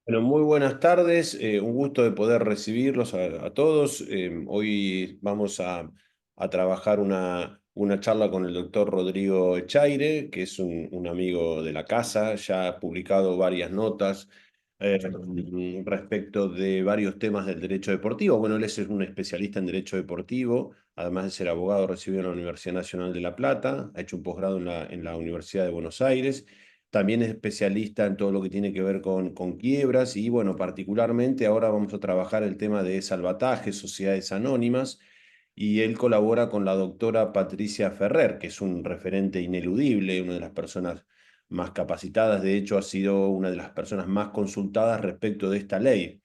Bueno, muy buenas tardes, un gusto de poder recibirlos a todos. Hoy vamos a trabajar una charla con el doctor Rodrigo Echaire, que es un amigo de la casa, ya ha publicado varias notas respecto de varios temas del derecho deportivo. Bueno, él es un especialista en derecho deportivo, además de ser abogado recibido en la Universidad Nacional de La Plata, ha hecho un posgrado en la Universidad de Buenos Aires. También es especialista en todo lo que tiene que ver con quiebras y bueno, particularmente ahora vamos a trabajar el tema de salvataje, sociedades anónimas, y él colabora con la doctora Patricia Ferrer, que es un referente ineludible, una de las personas más capacitadas, de hecho ha sido una de las personas más consultadas respecto de esta ley.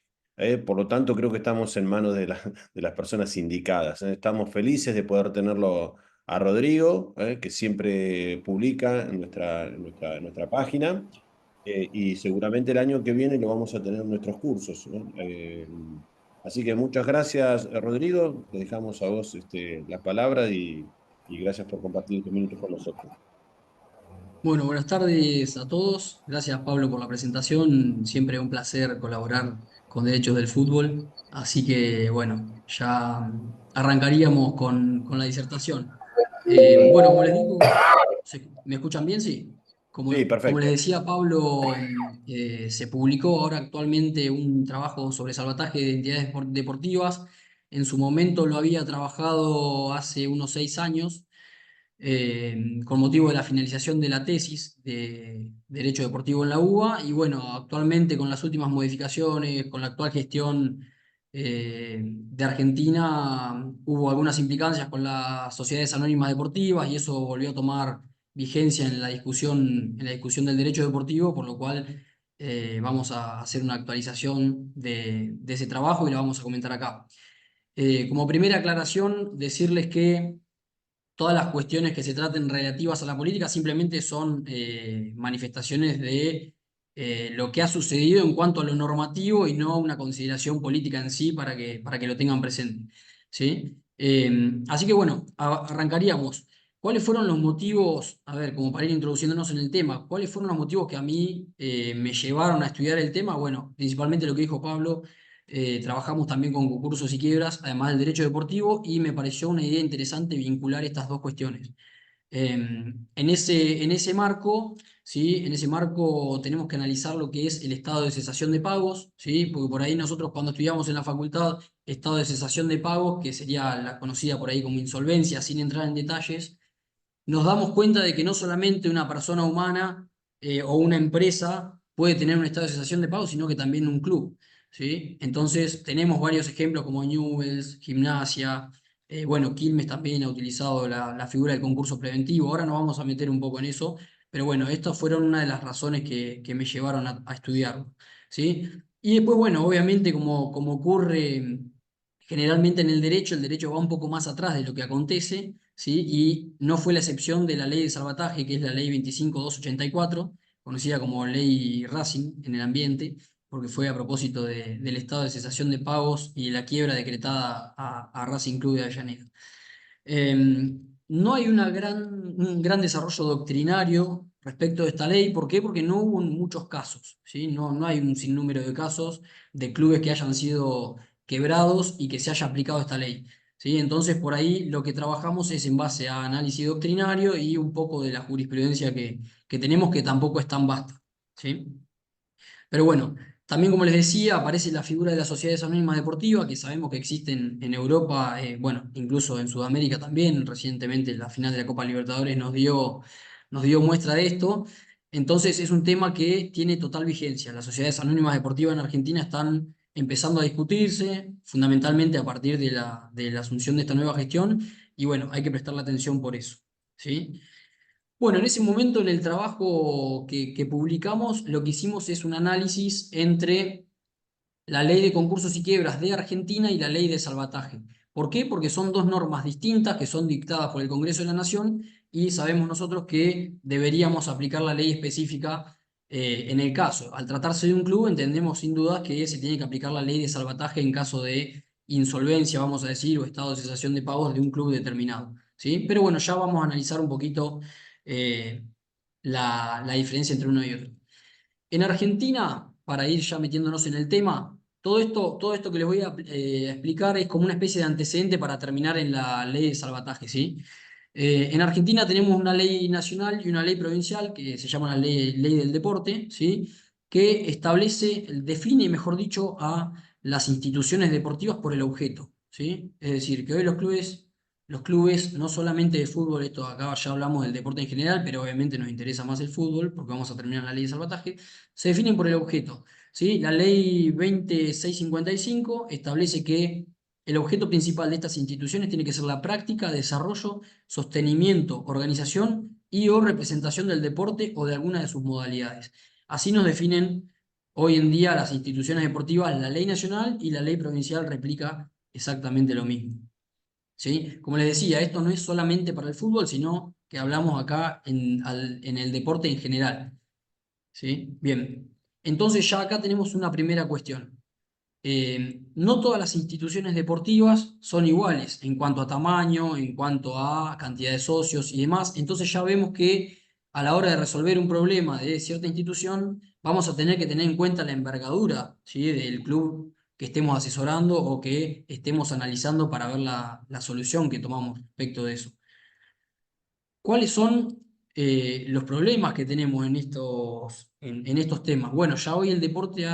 Por lo tanto, creo que estamos en manos de las personas indicadas. Estamos felices de poder tenerlo a Rodrigo, que siempre publica en nuestra página, y seguramente el año que viene lo vamos a tener en nuestros cursos, ¿no? Así que muchas gracias, Rodrigo. Te dejamos a vos la palabra y gracias por compartir estos minutos con nosotros. Bueno, buenas tardes a todos. Gracias, Pablo, por la presentación. Siempre un placer colaborar con Derechos del Fútbol. Así que, bueno, ya arrancaríamos con la disertación. Bueno, como les digo, ¿me escuchan bien? Sí. Sí, Como les perfecto. decía Pablo, se publicó ahora actualmente un trabajo sobre salvataje de identidades deportivas. En su momento lo había trabajado hace unos 6 años con motivo de la finalización de la tesis de Derecho Deportivo en la UBA. Y bueno, actualmente con las últimas modificaciones, con la actual gestión de Argentina, hubo algunas implicancias con las sociedades anónimas deportivas y eso volvió a tomar vigencia en la discusión del derecho deportivo, por lo cual vamos a hacer una actualización de ese trabajo y la vamos a comentar acá. Como primera aclaración, decirles que todas las cuestiones que se traten relativas a la política simplemente son manifestaciones de lo que ha sucedido en cuanto a lo normativo y no una consideración política en sí para que lo tengan presente. ¿Sí? Así que bueno, arrancaríamos. ¿Cuáles fueron los motivos, a ver, como para ir introduciéndonos en el tema, cuáles fueron los motivos que a mí me llevaron a estudiar el tema? Bueno, principalmente lo que dijo Pablo. Trabajamos también con concursos y quiebras, además del derecho deportivo, y me pareció una idea interesante vincular estas dos cuestiones. En ese marco, ¿sí? En ese marco tenemos que analizar lo que es el estado de cesación de pagos, ¿sí? Porque por ahí nosotros cuando estudiamos en la facultad, estado de cesación de pagos, que sería la conocida por ahí como insolvencia, sin entrar en detalles, nos damos cuenta de que no solamente una persona humana o una empresa puede tener un estado de cesación de pago, sino que también un club, ¿sí? Entonces, tenemos varios ejemplos como Newell's, Gimnasia, bueno, Quilmes también ha utilizado la figura del concurso preventivo. Ahora nos vamos a meter un poco en eso, pero bueno, estas fueron una de las razones que me llevaron a estudiarlo, ¿sí? Y después, bueno, obviamente como ocurre generalmente en el derecho va un poco más atrás de lo que acontece, ¿sí? Y no fue la excepción de la ley de salvataje, que es la ley 25284, conocida como ley Racing en el ambiente, porque fue a propósito del estado de cesación de pagos y la quiebra decretada a Racing Club de Avellaneda. Eh, no hay un gran desarrollo doctrinario respecto de esta ley. ¿Por qué? Porque no hubo muchos casos, ¿sí? No hay un sinnúmero de casos de clubes que hayan sido quebrados y que se haya aplicado esta ley, ¿sí? Entonces, por ahí lo que trabajamos es en base a análisis doctrinario y un poco de la jurisprudencia que tenemos, que tampoco es tan vasta, ¿sí? Pero bueno, también como les decía, aparece la figura de las sociedades anónimas deportivas, que sabemos que existen en Europa, bueno, incluso en Sudamérica también. Recientemente la final de la Copa Libertadores nos dio muestra de esto. Entonces es un tema que tiene total vigencia. Las sociedades anónimas deportivas en Argentina están empezando a discutirse, fundamentalmente a partir de la asunción de esta nueva gestión, y bueno, hay que prestarle atención por eso, ¿sí? Bueno, en ese momento en el trabajo que publicamos, lo que hicimos es un análisis entre la ley de concursos y quiebras de Argentina y la ley de salvataje. ¿Por qué? Porque son dos normas distintas que son dictadas por el Congreso de la Nación y sabemos nosotros que deberíamos aplicar la ley específica en el caso. Al tratarse de un club, entendemos sin duda que se tiene que aplicar la ley de salvataje en caso de insolvencia, vamos a decir, o estado de cesación de pagos de un club determinado, ¿sí? Pero bueno, ya vamos a analizar un poquito eh, la diferencia entre uno y otro. En Argentina, para ir ya metiéndonos en el tema, todo esto que les voy a explicar es como una especie de antecedente para terminar en la ley de salvataje, ¿sí? En Argentina tenemos una ley nacional y una ley provincial que se llama la ley del deporte, ¿sí? Que establece, define, mejor dicho, a las instituciones deportivas por el objeto, ¿sí? Es decir, que hoy los clubes no solamente de fútbol, esto acá ya hablamos del deporte en general, pero obviamente nos interesa más el fútbol, porque vamos a terminar la ley de salvataje, se definen por el objeto, ¿sí? La ley 2655 establece que el objeto principal de estas instituciones tiene que ser la práctica, desarrollo, sostenimiento, organización y o representación del deporte o de alguna de sus modalidades. Así nos definen hoy en día las instituciones deportivas, la ley nacional y la ley provincial replica exactamente lo mismo. ¿Sí? Como les decía, esto no es solamente para el fútbol, sino que hablamos acá en el deporte en general. ¿Sí? Bien, entonces ya acá tenemos una primera cuestión. No todas las instituciones deportivas son iguales en cuanto a tamaño, en cuanto a cantidad de socios y demás. Entonces ya vemos que a la hora de resolver un problema de cierta institución, vamos a tener que tener en cuenta la envergadura, ¿sí? Del club que estemos asesorando o que estemos analizando para ver la solución que tomamos respecto de eso. ¿Cuáles son los problemas que tenemos en estos temas? Bueno, ya hoy el deporte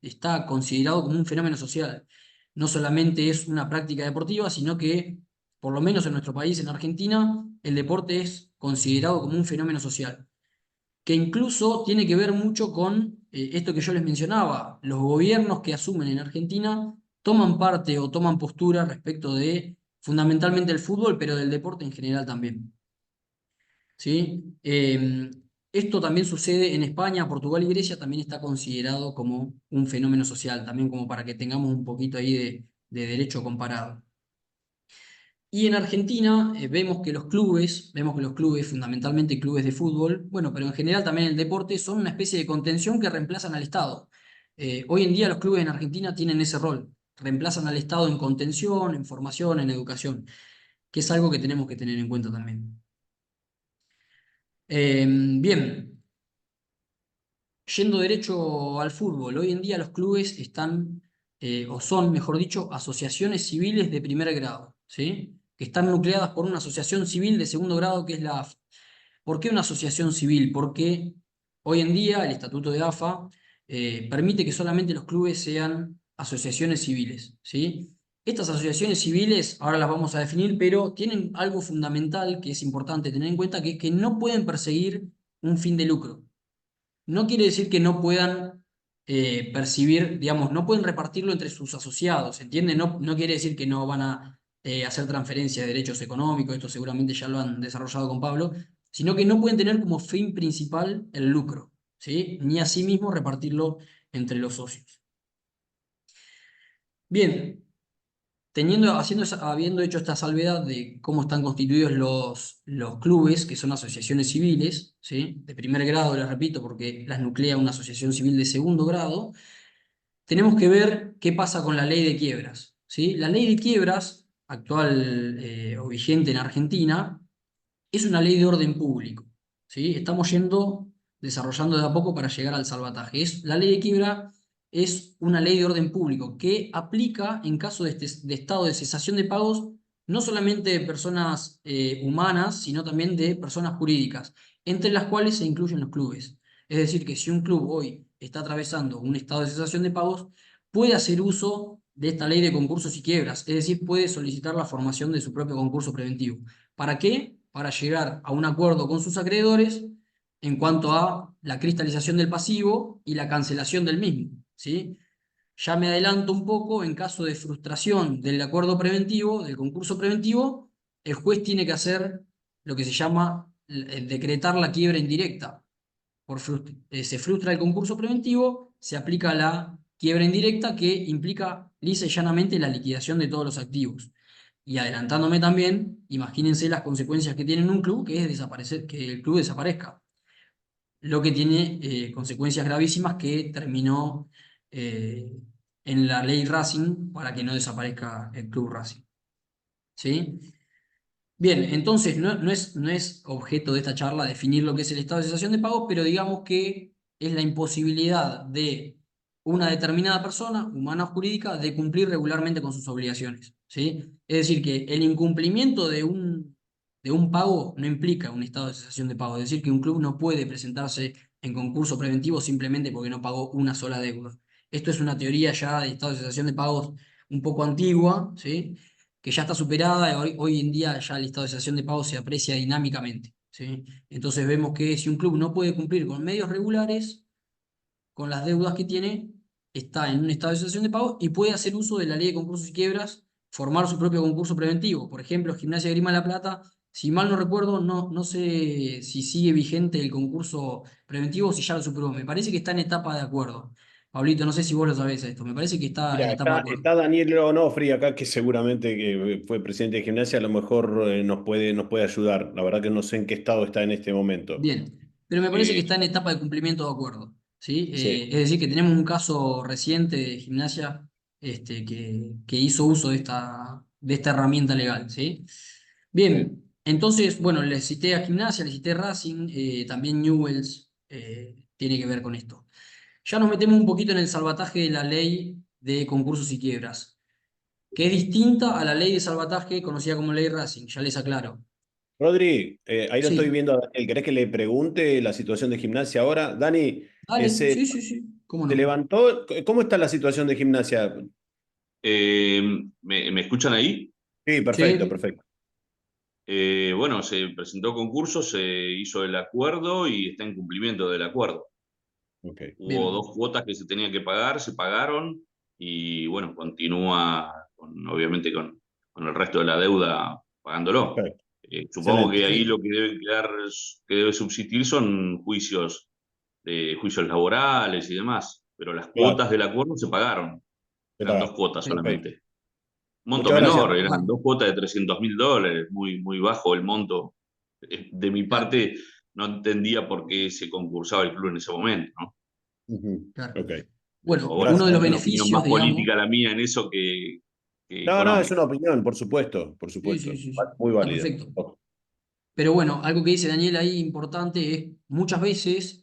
está considerado como un fenómeno social. No solamente es una práctica deportiva, sino que, por lo menos en nuestro país, en Argentina, el deporte es considerado como un fenómeno social, que incluso tiene que ver mucho con esto que yo les mencionaba. Los gobiernos que asumen en Argentina toman parte o toman postura respecto de fundamentalmente el fútbol, pero del deporte en general también. ¿Sí? Esto también sucede en España, Portugal y Grecia, también está considerado como un fenómeno social, también como para que tengamos un poquito ahí de derecho comparado. Y en Argentina vemos que los clubes, fundamentalmente clubes de fútbol, bueno, pero en general también el deporte, son una especie de contención que reemplazan al Estado. Hoy en día los clubes en Argentina tienen ese rol, reemplazan al Estado en contención, en formación, en educación, que es algo que tenemos que tener en cuenta también. Bien, yendo derecho al fútbol, hoy en día los clubes están, o son, mejor dicho, asociaciones civiles de primer grado, ¿sí? Que están nucleadas por una asociación civil de segundo grado que es la AFA. ¿Por qué una asociación civil? Porque hoy en día el estatuto de AFA permite que solamente los clubes sean asociaciones civiles, ¿sí? Estas asociaciones civiles, ahora las vamos a definir, pero tienen algo fundamental que es importante tener en cuenta, que es que no pueden perseguir un fin de lucro. No quiere decir que no puedan percibir, digamos, no pueden repartirlo entre sus asociados, ¿entiende? No, no quiere decir que no van a hacer transferencia de derechos económicos, esto seguramente ya lo han desarrollado con Pablo, sino que no pueden tener como fin principal el lucro, ¿sí? Ni asimismo repartirlo entre los socios. Bien, habiendo hecho esta salvedad de cómo están constituidos los clubes, que son asociaciones civiles, ¿sí? De primer grado, les repito, porque las nuclea una asociación civil de segundo grado, tenemos que ver qué pasa con la ley de quiebras, ¿sí? La ley de quiebras, actual o vigente en Argentina, es una ley de orden público, ¿sí? Estamos desarrollando de a poco para llegar al salvataje. La ley de quiebra es una ley de orden público que aplica en caso de estado de cesación de pagos, no solamente de personas humanas, sino también de personas jurídicas, entre las cuales se incluyen los clubes. Es decir, que si un club hoy está atravesando un estado de cesación de pagos, puede hacer uso de esta ley de concursos y quiebras, es decir, puede solicitar la formación de su propio concurso preventivo. ¿Para qué? Para llegar a un acuerdo con sus acreedores en cuanto a la cristalización del pasivo y la cancelación del mismo, ¿sí? Ya me adelanto un poco, en caso de frustración del acuerdo preventivo, del concurso preventivo, el juez tiene que hacer lo que se llama decretar la quiebra indirecta. Se frustra el concurso preventivo, se aplica la quiebra indirecta que implica lisa y llanamente la liquidación de todos los activos. Y adelantándome también, imagínense las consecuencias que tiene en un club, que es desaparecer, que el club desaparezca. Lo que tiene consecuencias gravísimas que terminó eh, en la ley Racing para que no desaparezca el club Racing. ¿Sí? Bien, entonces no es objeto de esta charla definir lo que es el estado de cesación de pagos, pero digamos que es la imposibilidad de una determinada persona, humana o jurídica, de cumplir regularmente con sus obligaciones, ¿sí? Es decir, que el incumplimiento de un pago no implica un estado de cesación de pago. Es decir, que un club no puede presentarse en concurso preventivo simplemente porque no pagó una sola deuda. Esto es una teoría ya de estado de cesación de pagos un poco antigua, ¿sí? Que ya está superada. Hoy en día ya el estado de cesación de pagos se aprecia dinámicamente, ¿sí? Entonces vemos que si un club no puede cumplir con medios regulares, con las deudas que tiene, está en un estado de cesación de pagos y puede hacer uso de la ley de concursos y quiebras, formar su propio concurso preventivo. Por ejemplo, Gimnasia de Grima de la Plata, si mal no recuerdo, no sé si sigue vigente el concurso preventivo o si ya lo superó. Me parece que está en etapa de acuerdo. Pablito, no sé si vos lo sabés esto. Me parece que está en Mira, etapa de está, acuerdo. está Daniel Onofri acá, que seguramente que fue presidente de Gimnasia, a lo mejor nos puede ayudar. La verdad que no sé en qué estado está en este momento. Bien, pero me parece que Eh, está en etapa de cumplimiento de acuerdo, ¿sí? sí, Es decir, que tenemos un caso reciente de Gimnasia que hizo uso de esta herramienta legal, ¿sí? sí. Bien, entonces, bueno, le cité a Gimnasia, le cité Racing, también Newell's tiene que ver con esto. Ya nos metemos un poquito en el salvataje de la ley de concursos y quiebras, que es distinta a la ley de salvataje conocida como ley Racing, ya les aclaro. Rodri, ahí lo estoy Sí, viendo a Daniel. ¿Querés que le pregunte la situación de Gimnasia ahora? Dani, dale, ese, sí, sí, sí, cómo ¿se no. levantó? ¿Cómo está la situación de Gimnasia? Eh, ¿me escuchan ahí? Sí, perfecto, Sí, perfecto. Bueno, se presentó concurso, se hizo el acuerdo y está en cumplimiento del acuerdo. Ok, Hubo bien, dos cuotas que se tenían que pagar, se pagaron y bueno, continúa obviamente con el resto de la deuda pagándolo. perfecto. Supongo que Excelente. ahí lo perfecto. que debe quedar, que debe subsistir son juicios laborales y demás, pero las Claro, cuotas del acuerdo se pagaron, eran dos claro. cuotas Perfecto. solamente. Monto Muchas gracias. menor, eran Bueno, dos cuotas de $300.000, muy, muy bajo el monto. De mi claro, parte, no entendía por qué se concursaba el club en ese momento, ¿no? Ujú, claro. ok. Pero Bueno, bueno, uno Gracias, de los es una Dani. opinión más beneficios, digamos. política la mía en eso que No, no, es económica. una opinión, por supuesto, por Sí, sí, supuesto. sí, sí. Muy Está válida. perfecto. Pero bueno, algo que dice Daniel ahí importante es muchas veces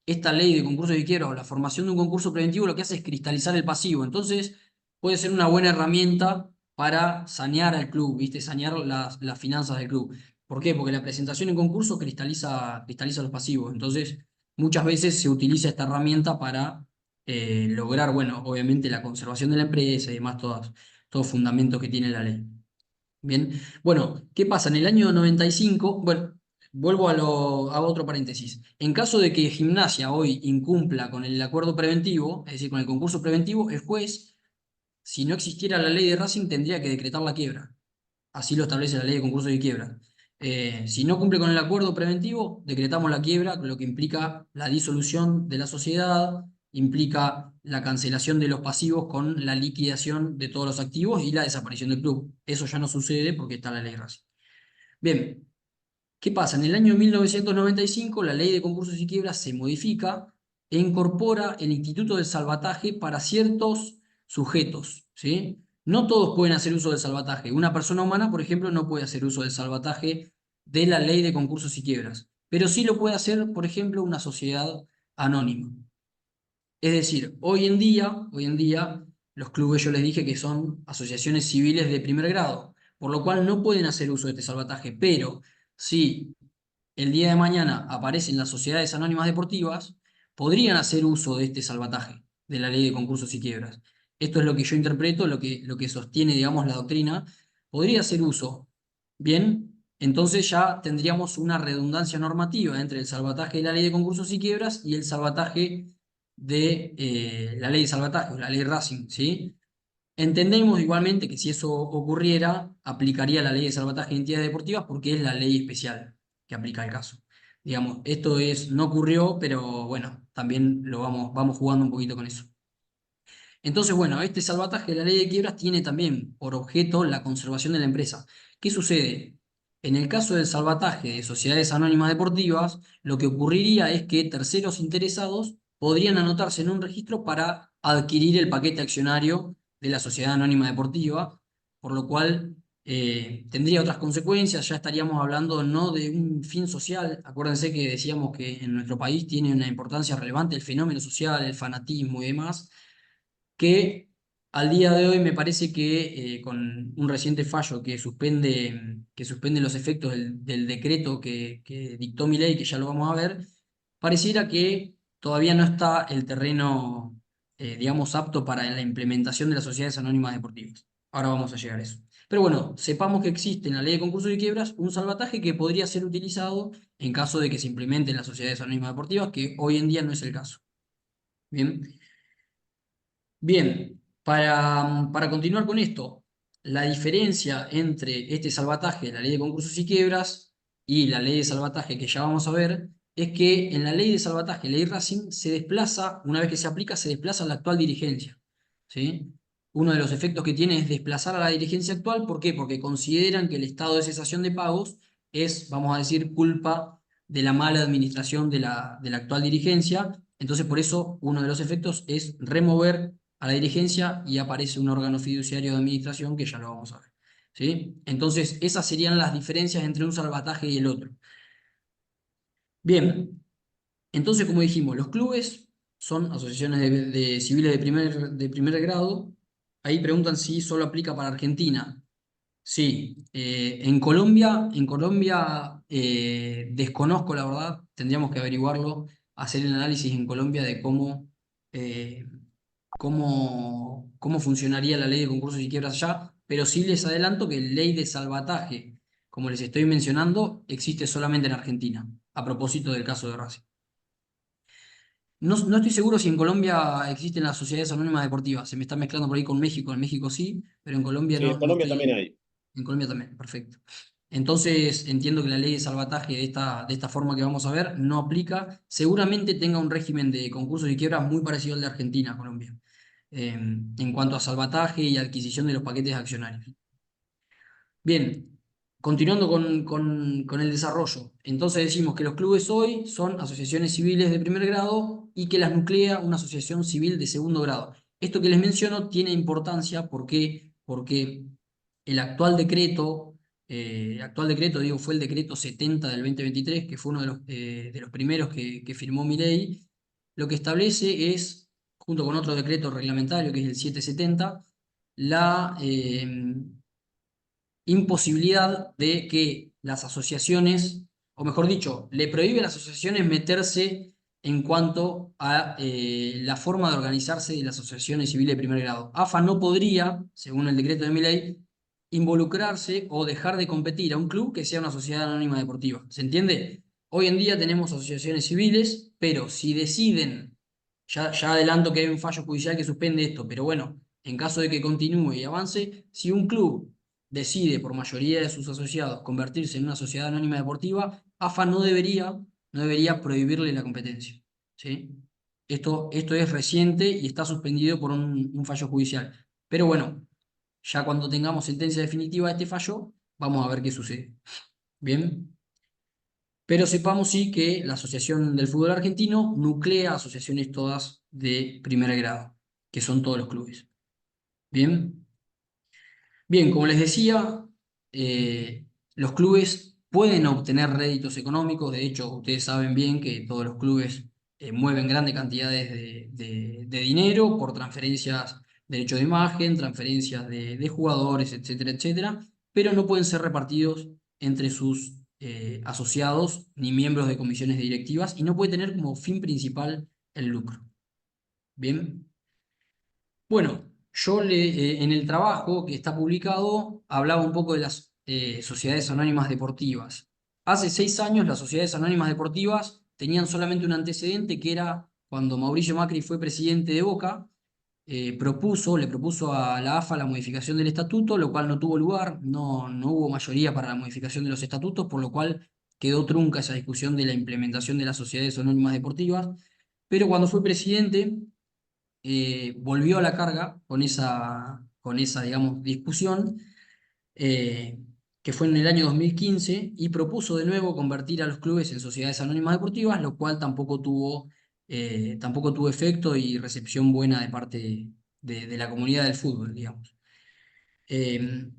esta ley de concurso de quiebra o la formación de un concurso preventivo lo que hace es cristalizar el pasivo. Entonces, puede ser una buena herramienta para sanear al club, ¿viste? Sanear las finanzas del club. ¿Por qué? Porque la presentación en concurso cristaliza los pasivos. Entonces, muchas veces se utiliza esta herramienta para lograr, bueno, obviamente la conservación de la empresa y demás, todos fundamentos que tiene la ley. Bien, bueno, ¿qué pasa? En el año 95, bueno, hago otro paréntesis. En caso de que Gimnasia hoy incumpla con el acuerdo preventivo, es decir, con el concurso preventivo, el juez, si no existiera la ley de Racing, tendría que decretar la quiebra. Así lo establece la ley de concurso de quiebra. Si no cumple con el acuerdo preventivo, decretamos la quiebra, lo que implica la disolución de la sociedad, implica la cancelación de los pasivos con la liquidación de todos los activos y la desaparición del club. Eso ya no sucede porque está la ley Racing. Bien, ¿qué pasa? En el año 1995 la ley de concursos y quiebras se modifica e incorpora el instituto del salvataje para ciertos sujetos, ¿sí? No todos pueden hacer uso del salvataje. Una persona humana, por ejemplo, no puede hacer uso del salvataje de la ley de concursos y quiebras, pero sí lo puede hacer, por ejemplo, una sociedad anónima. Es decir, hoy en día, los clubes yo les dije que son asociaciones civiles de primer grado, por lo cual no pueden hacer uso de este salvataje, pero si el día de mañana aparecen las sociedades anónimas deportivas, podrían hacer uso de este salvataje de la ley de concursos y quiebras. Esto es lo que yo interpreto, lo que sostiene, digamos, la doctrina. Podría hacer uso. Bien, entonces ya tendríamos una redundancia normativa entre el salvataje de la ley de concursos y quiebras y el salvataje de la ley de salvataje, o la ley Racing, ¿sí? Entendemos igualmente que si eso ocurriera, aplicaría la ley de salvataje de entidades deportivas porque es la ley especial que aplica al caso. Digamos, no ocurrió, pero bueno, también vamos jugando un poquito con eso. Entonces, bueno, este salvataje de la ley de quiebras tiene también por objeto la conservación de la empresa. ¿Qué sucede? En el caso del salvataje de sociedades anónimas deportivas, lo que ocurriría es que terceros interesados podrían anotarse en un registro para adquirir el paquete accionario de la sociedad anónima deportiva, por lo cual tendría otras consecuencias, ya estaríamos hablando no de un fin social. Acuérdense que decíamos que en nuestro país tiene una importancia relevante el fenómeno social, el fanatismo y demás, que al día de hoy me parece que con un reciente fallo que suspende los efectos del decreto que dictó Milei, que ya lo vamos a ver, pareciera que todavía no está el terreno, digamos, apto para la implementación de las sociedades anónimas deportivas. Ahora vamos a llegar a eso. Pero bueno, sepamos que existe en la ley de concursos y quiebras un salvataje que podría ser utilizado en caso de que se implementen las sociedades anónimas deportivas, que hoy en día no es el caso. Bien. Bien, para continuar con esto, la diferencia entre este salvataje, la ley de concursos y quiebras, y la ley de salvataje que ya vamos a ver, es que en la ley de salvataje, ley Racing, se desplaza, una vez que se aplica, se desplaza la actual dirigencia. ¿Sí? Uno de los efectos que tiene es desplazar a la dirigencia actual. ¿Por qué? Porque consideran que el estado de cesación de pagos es, vamos a decir, culpa de la mala administración de la actual dirigencia. Entonces, por eso, uno de los efectos es remover a la dirigencia y aparece un órgano fiduciario de administración que ya lo vamos a ver. ¿Sí? Entonces, esas serían las diferencias entre un salvataje y el otro. Bien, entonces, como dijimos, los clubes son asociaciones de civiles de primer grado. Ahí preguntan si solo aplica para Argentina. Sí, en Colombia desconozco la verdad, tendríamos que averiguarlo, hacer el análisis en Colombia de eh, cómo funcionaría la ley de concursos y quiebras allá, pero sí les adelanto que ley de salvataje, como les estoy mencionando, existe solamente en Argentina, a propósito del caso de Racing. No estoy seguro si en Colombia existen las sociedades anónimas deportivas, se me está mezclando por ahí con México, en México sí, pero en Colombia Sí, no, en no Colombia también estoy. hay. En Colombia también, perfecto. Entonces, entiendo que la ley de salvataje de esta forma que vamos a ver no aplica. Seguramente tenga un régimen de concursos y quiebras muy parecido al de Argentina, Colombia, en cuanto a salvataje y adquisición de los paquetes accionarios. Bien, continuando con el desarrollo. Entonces decimos que los clubes hoy son asociaciones civiles de primer grado y que las nuclea una asociación civil de segundo grado. Esto que les menciono tiene importancia porque el actual decreto, digo, fue el decreto 70 del 2023, que fue uno de los primeros que firmó Milei. Lo que establece es, junto con otro decreto reglamentario, que es el 770, la imposibilidad de que las asociaciones, o mejor dicho, le prohíbe a las asociaciones meterse en cuanto a la forma de organizarse de las asociaciones civiles de primer grado. AFA no podría, según el decreto de mi ley, involucrarse o dejar de competir a un club que sea una sociedad anónima deportiva. ¿Se entiende? Hoy en día tenemos asociaciones civiles, pero si deciden, ya adelanto que hay un fallo judicial que suspende esto, pero bueno, en caso de que continúe y avance, si un club decide por mayoría de sus asociados convertirse en una sociedad anónima deportiva, AFA no debería prohibirle la competencia. ¿Sí? Esto es reciente y está suspendido por un fallo judicial. Pero bueno, ya cuando tengamos sentencia definitiva de este fallo, vamos a ver qué sucede. Bien. Pero sepamos sí que la Asociación del Fútbol Argentino nuclea asociaciones todas de primer grado, que son todos los clubes. Bien. Bien, como les decía, los clubes pueden obtener réditos económicos. De hecho, ustedes saben bien que todos los clubes mueven grandes cantidades de dinero por transferencias, derecho de imagen, transferencias de jugadores, etcétera, etcétera, pero no pueden ser repartidos entre sus asociados ni miembros de comisiones directivas y no puede tener como fin principal el lucro. Bien. Bueno, en el trabajo que está publicado hablaba un poco de las sociedades anónimas deportivas. Hace 6 años las sociedades anónimas deportivas tenían solamente un antecedente que era cuando Mauricio Macri fue presidente de Boca, le propuso a la AFA la modificación del estatuto, lo cual no tuvo lugar, no hubo mayoría para la modificación de los estatutos, por lo cual quedó trunca esa discusión de la implementación de las sociedades anónimas deportivas. Pero cuando fue presidente volvió a la carga con esa, digamos, discusión, eh, que fue en el año 2015, y propuso de nuevo convertir a los clubes en sociedades anónimas deportivas, lo cual tampoco tuvo efecto y recepción buena de parte de la comunidad del fútbol, digamos. Eh,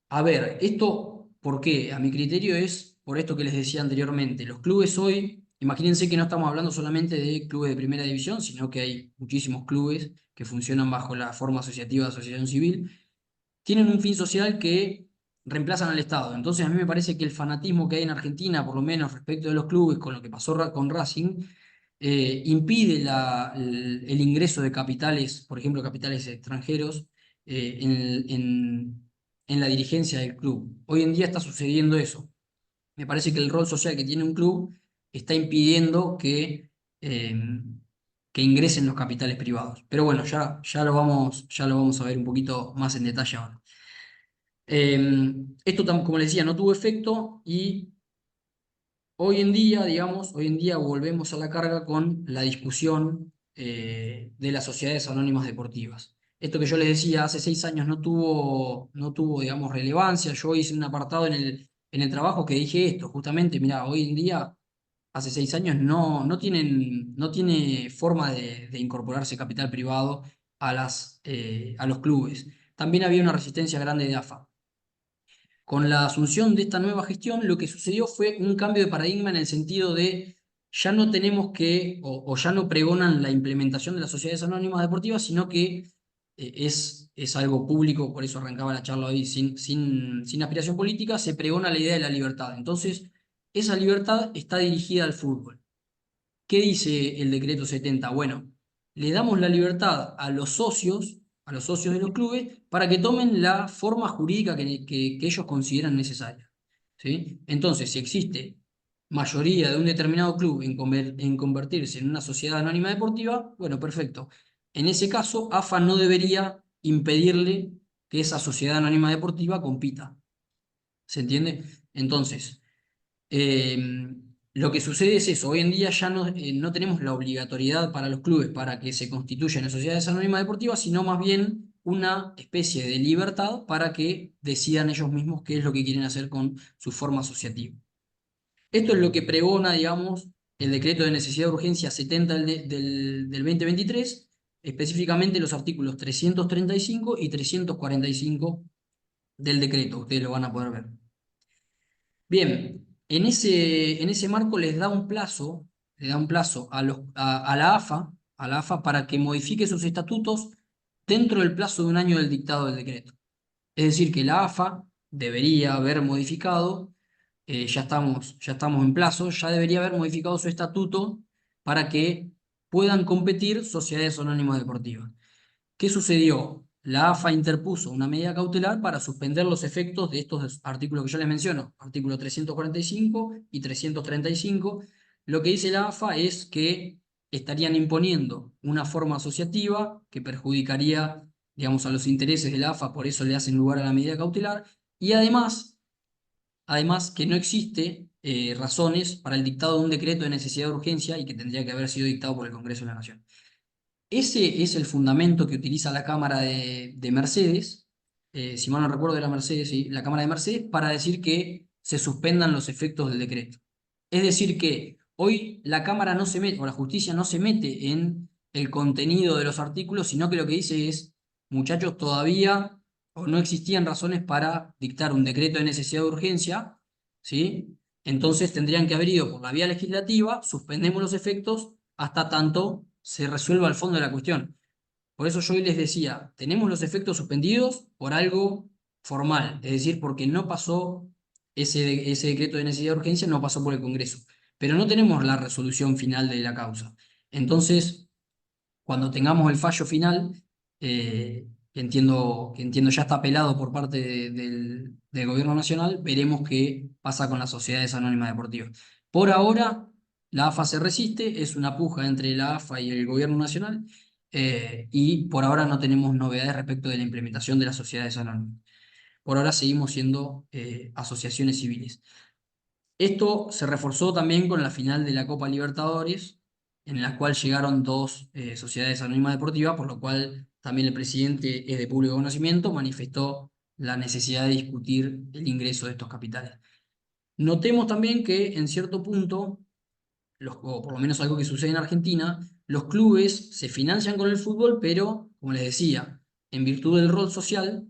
A ver, esto, ¿por qué? A mi criterio es por esto que les decía anteriormente. Los clubes hoy, imagínense que no estamos hablando solamente de clubes de primera división, sino que hay muchísimos clubes que funcionan bajo la forma asociativa de asociación civil, tienen un fin social que reemplazan al Estado. Entonces a mí me parece que el fanatismo que hay en Argentina, por lo menos respecto de los clubes, con lo que pasó con Racing, impide el ingreso de capitales, por ejemplo, capitales extranjeros, en la dirigencia del club. Hoy en día está sucediendo eso. Me parece que el rol social que tiene un club está impidiendo eh, que ingresen los capitales privados. Pero bueno, ya lo vamos a ver un poquito más en detalle ahora. Esto, como les decía, no tuvo efecto y hoy en día, digamos, hoy en día volvemos a la carga con la discusión de las sociedades anónimas deportivas. Esto que yo les decía, hace 6 años no tuvo, digamos, relevancia. Yo hice un apartado en el trabajo que dije esto, justamente, mira, hoy en día, hace 6 años, no tiene forma de incorporarse capital privado a los clubes. También había una resistencia grande de AFA. Con la asunción de esta nueva gestión, lo que sucedió fue un cambio de paradigma en el sentido de ya no tenemos que, o ya no pregonan la implementación de las sociedades anónimas deportivas, sino que es algo público, por eso arrancaba la charla hoy, sin aspiración política, se pregona la idea de la libertad. Entonces, esa libertad está dirigida al fútbol. ¿Qué dice el decreto 70? Bueno, le damos la libertad a los socios de los clubes, para que tomen la forma jurídica que ellos consideran necesaria. ¿Sí? Entonces, si existe mayoría de un determinado club en convertirse en una sociedad anónima deportiva, bueno, perfecto. En ese caso, AFA no debería impedirle que esa sociedad anónima deportiva compita. ¿Se entiende? Entonces, eh, lo que sucede es eso, hoy en día ya no tenemos la obligatoriedad para los clubes para que se constituyan en sociedades anónimas deportivas, sino más bien una especie de libertad para que decidan ellos mismos qué es lo que quieren hacer con su forma asociativa. Esto es lo que pregona, digamos, el decreto de necesidad de urgencia 70 del 2023, específicamente los artículos 335 y 345 del decreto, ustedes lo van a poder ver. Bien, en ese marco le da un plazo a la AFA para que modifique sus estatutos dentro del plazo de un año del dictado del decreto. Es decir, que la AFA debería haber modificado, ya estamos en plazo, ya debería haber modificado su estatuto para que puedan competir sociedades anónimas deportivas. ¿Qué sucedió? La AFA interpuso una medida cautelar para suspender los efectos de estos artículos que yo les menciono, artículo 345 y 335. Lo que dice la AFA es que estarían imponiendo una forma asociativa que perjudicaría, digamos, a los intereses de la AFA, por eso le hacen lugar a la medida cautelar, y además que no existe razones para el dictado de un decreto de necesidad de urgencia y que tendría que haber sido dictado por el Congreso de la Nación. Ese es el fundamento que utiliza la Cámara de Mercedes, si mal no recuerdo de la Mercedes, sí, la Cámara de Mercedes, para decir que se suspendan los efectos del decreto. Es decir, que hoy la Cámara no se mete, o la justicia no se mete en el contenido de los artículos, sino que lo que dice es, muchachos, todavía o no existían razones para dictar un decreto de necesidad de urgencia, ¿sí? Entonces tendrían que haber ido por la vía legislativa, suspendemos los efectos hasta tanto se resuelva el fondo de la cuestión. Por eso yo hoy les decía, tenemos los efectos suspendidos por algo formal, es decir, porque no pasó ese decreto de necesidad de urgencia, no pasó por el Congreso, pero no tenemos la resolución final de la causa. Entonces, cuando tengamos el fallo final, que entiendo ya está apelado por parte del Gobierno Nacional, veremos qué pasa con las sociedades anónimas deportivas. Por ahora, la AFA se resiste, es una puja entre la AFA y el Gobierno Nacional, y por ahora no tenemos novedades respecto de la implementación de las sociedades anónimas. Por ahora seguimos siendo asociaciones civiles. Esto se reforzó también con la final de la Copa Libertadores, en la cual llegaron dos sociedades anónimas deportivas, por lo cual también el presidente es de público conocimiento, manifestó la necesidad de discutir el ingreso de estos capitales. Notemos también que en cierto punto, o por lo menos algo que sucede en Argentina, los clubes se financian con el fútbol, pero, como les decía, en virtud del rol social,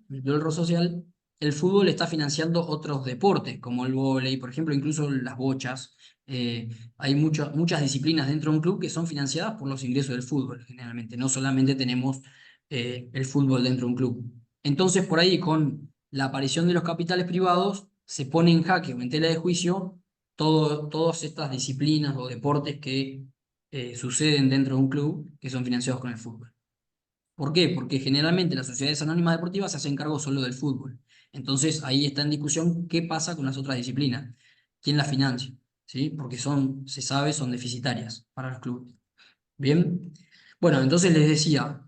el fútbol está financiando otros deportes, como el vóley, por ejemplo, incluso las bochas. Hay muchas disciplinas dentro de un club que son financiadas por los ingresos del fútbol, generalmente. No solamente tenemos el fútbol dentro de un club. Entonces, por ahí, con la aparición de los capitales privados, se pone en jaque o en tela de juicio todas estas disciplinas o deportes que suceden dentro de un club que son financiados con el fútbol. ¿Por qué? Porque generalmente las sociedades anónimas deportivas se hacen cargo solo del fútbol. Entonces ahí está en discusión qué pasa con las otras disciplinas, quién las financia, ¿sí? Porque se sabe, son deficitarias para los clubes. Bien, bueno, entonces les decía,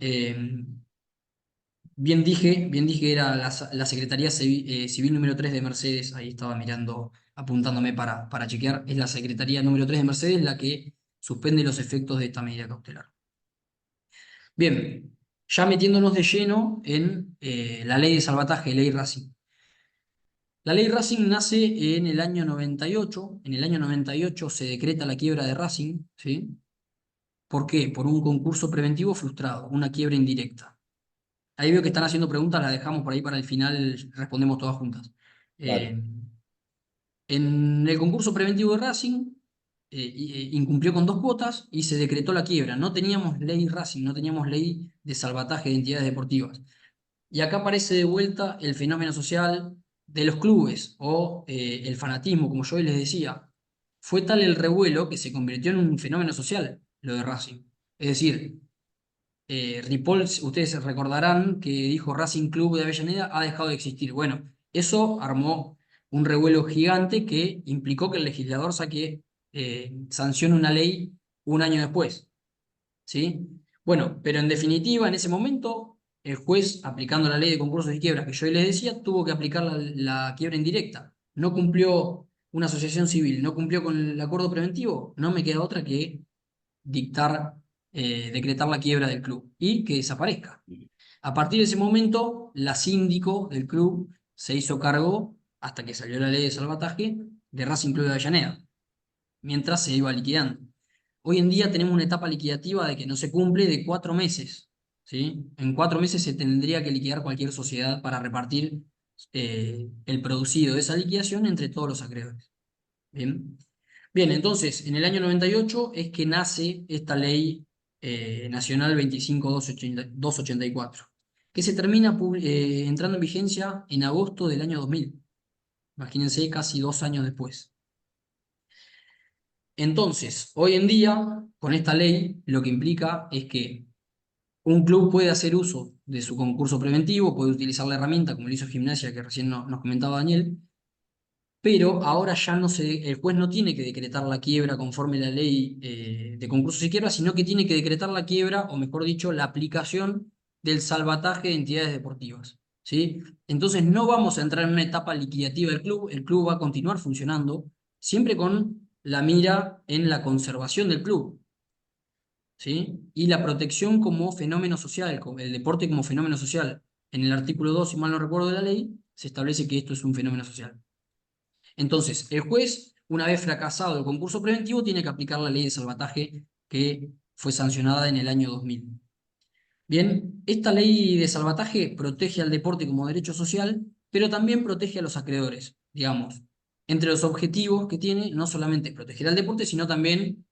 bien dije era la Secretaría Civil número 3 de Mercedes, ahí estaba mirando, apuntándome para chequear, es la Secretaría número 3 de Mercedes la que suspende los efectos de esta medida cautelar. Bien, ya metiéndonos de lleno en la ley de salvataje, ley Racing. La ley Racing nace en el año 98. En el año 98 se decreta la quiebra de Racing, ¿sí? ¿Por qué? Por un concurso preventivo frustrado, una quiebra indirecta. Ahí veo que están haciendo preguntas, las dejamos por ahí para el final, respondemos todas juntas. Vale. En el concurso preventivo de Racing, incumplió con 2 cuotas y se decretó la quiebra. No teníamos ley Racing, no teníamos ley de salvataje de entidades deportivas. Y acá aparece de vuelta el fenómeno social de los clubes o el fanatismo, como yo hoy les decía. Fue tal el revuelo que se convirtió en un fenómeno social, lo de Racing. Es decir, Ripoll, ustedes recordarán que dijo Racing Club de Avellaneda ha dejado de existir. Bueno, eso armó un revuelo gigante que implicó que el legislador sancione una ley un año después. ¿Sí? Bueno, pero en definitiva, en ese momento, el juez, aplicando la ley de concursos y quiebras que yo les decía, tuvo que aplicar la quiebra indirecta. No cumplió una asociación civil, no cumplió con el acuerdo preventivo, no me queda otra que decretar la quiebra del club y que desaparezca. A partir de ese momento, la síndico del club se hizo cargo, hasta que salió la ley de salvataje, de Racing Club de Avellaneda, mientras se iba liquidando. Hoy en día tenemos una etapa liquidativa de que no se cumple de 4 meses, ¿sí? En 4 meses se tendría que liquidar cualquier sociedad para repartir el producido de esa liquidación entre todos los acreedores. Bien. Bien, entonces, en el año 98 es que nace esta ley nacional 25.284, que se termina entrando en vigencia en agosto del año 2000. Imagínense, casi 2 años después. Entonces, hoy en día, con esta ley, lo que implica es que un club puede hacer uso de su concurso preventivo, puede utilizar la herramienta, como lo hizo Gimnasia, que recién nos comentaba Daniel, pero ahora ya el juez no tiene que decretar la quiebra conforme la ley de concursos y quiebras, sino que tiene que decretar la quiebra, o mejor dicho, la aplicación del salvataje de entidades deportivas, ¿sí? Entonces no vamos a entrar en una etapa liquidativa del club, el club va a continuar funcionando, siempre con la mira en la conservación del club, ¿sí? Y la protección como fenómeno social, el deporte como fenómeno social. En el artículo 2, si mal no recuerdo de la ley, se establece que esto es un fenómeno social. Entonces, el juez, una vez fracasado el concurso preventivo, tiene que aplicar la ley de salvataje que fue sancionada en el año 2000. Bien, esta ley de salvataje protege al deporte como derecho social, pero también protege a los acreedores, digamos. Entre los objetivos que tiene, no solamente proteger al deporte, sino también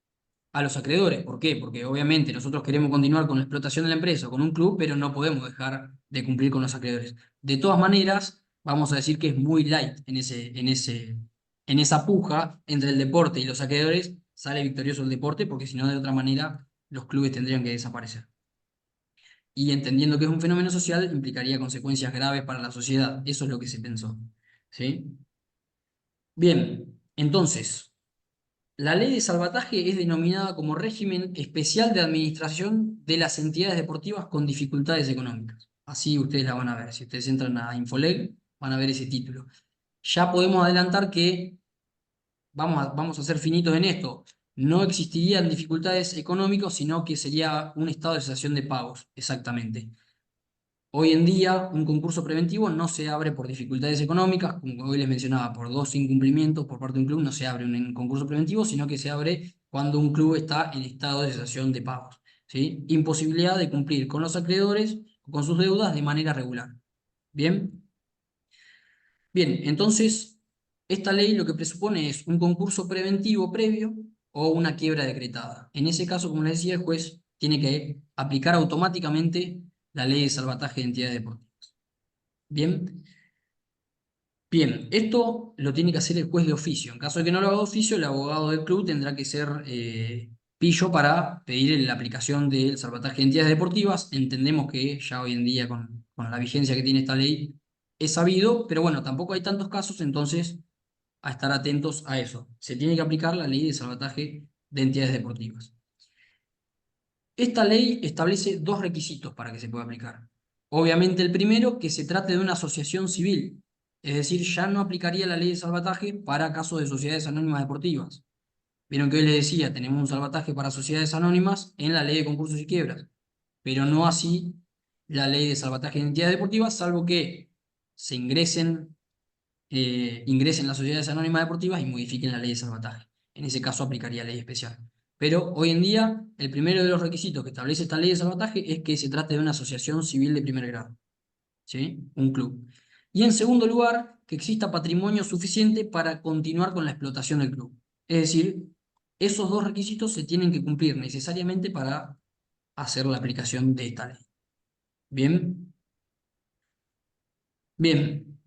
a los acreedores. ¿Por qué? Porque obviamente nosotros queremos continuar con la explotación de la empresa, con un club, pero no podemos dejar de cumplir con los acreedores. De todas maneras, vamos a decir que es muy light en esa puja entre el deporte y los acreedores, sale victorioso el deporte, porque si no, de otra manera, los clubes tendrían que desaparecer. Y entendiendo que es un fenómeno social, implicaría consecuencias graves para la sociedad. Eso es lo que se pensó. ¿Sí? Bien, entonces, la ley de salvataje es denominada como régimen especial de administración de las entidades deportivas con dificultades económicas. Así ustedes la van a ver. Si ustedes entran a Infoleg, van a ver ese título. Ya podemos adelantar que, vamos a ser finitos en esto, no existirían dificultades económicas, sino que sería un estado de cesación de pagos, exactamente. Hoy en día, un concurso preventivo no se abre por dificultades económicas, como hoy les mencionaba, por 2 incumplimientos por parte de un club, no se abre un concurso preventivo, sino que se abre cuando un club está en estado de cesación de pagos, ¿sí? Imposibilidad de cumplir con los acreedores o con sus deudas de manera regular. ¿Bien? Bien, entonces, esta ley lo que presupone es un concurso preventivo previo o una quiebra decretada. En ese caso, como les decía, el juez tiene que aplicar automáticamente la ley de salvataje de entidades deportivas. Bien. Bien, esto lo tiene que hacer el juez de oficio. En caso de que no lo haga de oficio, el abogado del club tendrá que ser pillo para pedir la aplicación del salvataje de entidades deportivas. Entendemos que ya hoy en día, con la vigencia que tiene esta ley, es sabido, pero bueno, tampoco hay tantos casos, entonces a estar atentos a eso. Se tiene que aplicar la ley de salvataje de entidades deportivas. Esta ley establece dos requisitos para que se pueda aplicar. Obviamente el primero, que se trate de una asociación civil, es decir, ya no aplicaría la ley de salvataje para casos de sociedades anónimas deportivas. Vieron que hoy les decía, tenemos un salvataje para sociedades anónimas en la ley de concursos y quiebras, pero no así la ley de salvataje de entidades deportivas, salvo que se ingresen las sociedades anónimas deportivas y modifiquen la ley de salvataje. En ese caso aplicaría ley especial. Pero hoy en día, el primero de los requisitos que establece esta ley de salvataje es que se trate de una asociación civil de primer grado, ¿sí? Un club. Y en segundo lugar, que exista patrimonio suficiente para continuar con la explotación del club. Es decir, esos dos requisitos se tienen que cumplir necesariamente para hacer la aplicación de esta ley. Bien. Bien.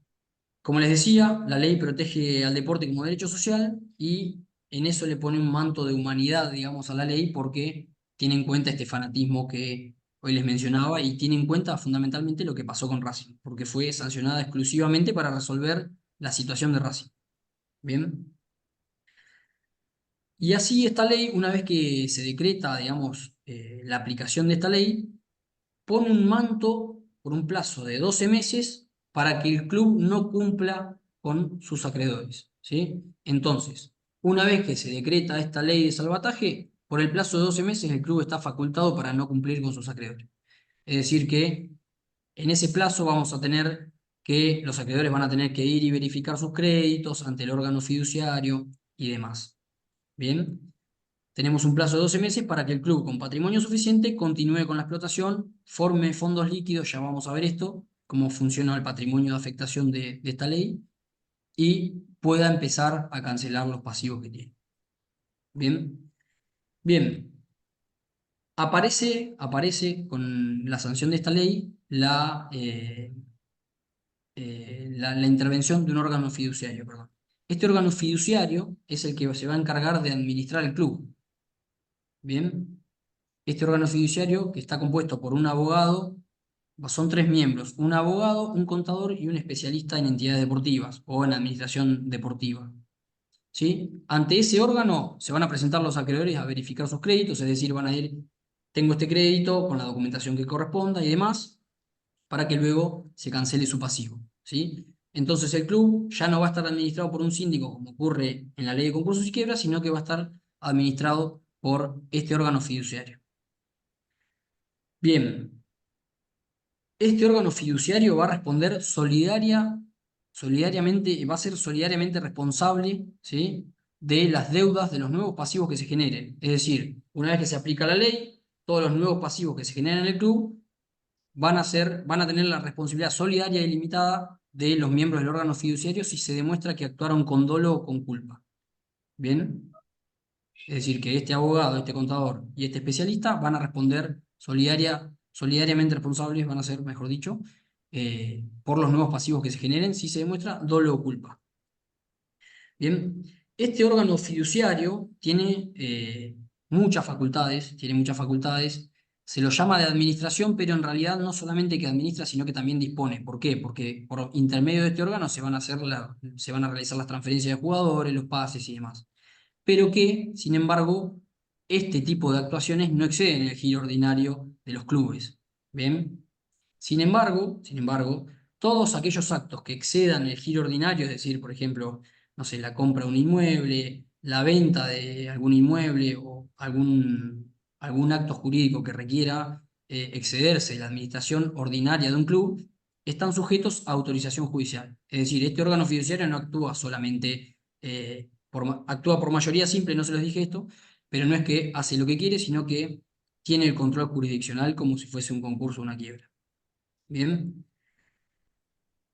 Como les decía, la ley protege al deporte como derecho social y en eso le pone un manto de humanidad, digamos, a la ley porque tiene en cuenta este fanatismo que hoy les mencionaba y tiene en cuenta fundamentalmente lo que pasó con Racing, porque fue sancionada exclusivamente para resolver la situación de Racing. Bien. Y así esta ley, una vez que se decreta, digamos, la aplicación de esta ley, pone un manto por un plazo de 12 meses para que el club no cumpla con sus acreedores, ¿sí? Entonces, una vez que se decreta esta ley de salvataje, por el plazo de 12 meses el club está facultado para no cumplir con sus acreedores. Es decir que en ese plazo vamos a tener que los acreedores van a tener que ir y verificar sus créditos ante el órgano fiduciario y demás. Bien. Tenemos un plazo de 12 meses para que el club con patrimonio suficiente continúe con la explotación, forme fondos líquidos, ya vamos a ver esto, cómo funciona el patrimonio de afectación de esta ley, y pueda empezar a cancelar los pasivos que tiene. Bien, bien. Aparece con la sanción de esta ley la intervención de un órgano fiduciario, perdón. Este órgano fiduciario es el que se va a encargar de administrar el club. Bien. Este órgano fiduciario, que está compuesto por un abogado, son tres miembros: un abogado, un contador y un especialista en entidades deportivas o en administración deportiva. ¿Sí? Ante ese órgano se van a presentar los acreedores a verificar sus créditos, es decir, van a ir, tengo este crédito con la documentación que corresponda y demás, para que luego se cancele su pasivo. ¿Sí? Entonces el club ya no va a estar administrado por un síndico, como ocurre en la ley de concursos y quiebras, sino que va a estar administrado por este órgano fiduciario. Bien, este órgano fiduciario va a responder solidariamente, va a ser solidariamente responsable, ¿sí?, de las deudas de los nuevos pasivos que se generen. Es decir, una vez que se aplica la ley, todos los nuevos pasivos que se generen en el club van a tener la responsabilidad solidaria y limitada de los miembros del órgano fiduciario si se demuestra que actuaron con dolo o con culpa. ¿Bien? Es decir, que este abogado, este contador y este especialista van a responder solidariamente responsables, van a ser, mejor dicho, por los nuevos pasivos que se generen si se demuestra dolo o culpa. Bien, este órgano fiduciario tiene muchas facultades, se lo llama de administración, pero en realidad no solamente que administra, sino que también dispone. ¿Por qué? Porque por intermedio de este órgano se van a realizar las transferencias de jugadores, los pases y demás, pero que, sin embargo, este tipo de actuaciones no exceden el giro ordinario de los clubes. ¿Bien? Sin embargo, todos aquellos actos que excedan el giro ordinario, es decir, por ejemplo, no sé, la compra de un inmueble, la venta de algún inmueble o algún acto jurídico que requiera excederse la administración ordinaria de un club, están sujetos a autorización judicial. Es decir, este órgano fiduciario no actúa solamente actúa por mayoría simple, no se les dije esto, pero no es que hace lo que quiere, sino que tiene el control jurisdiccional como si fuese un concurso o una quiebra. Bien.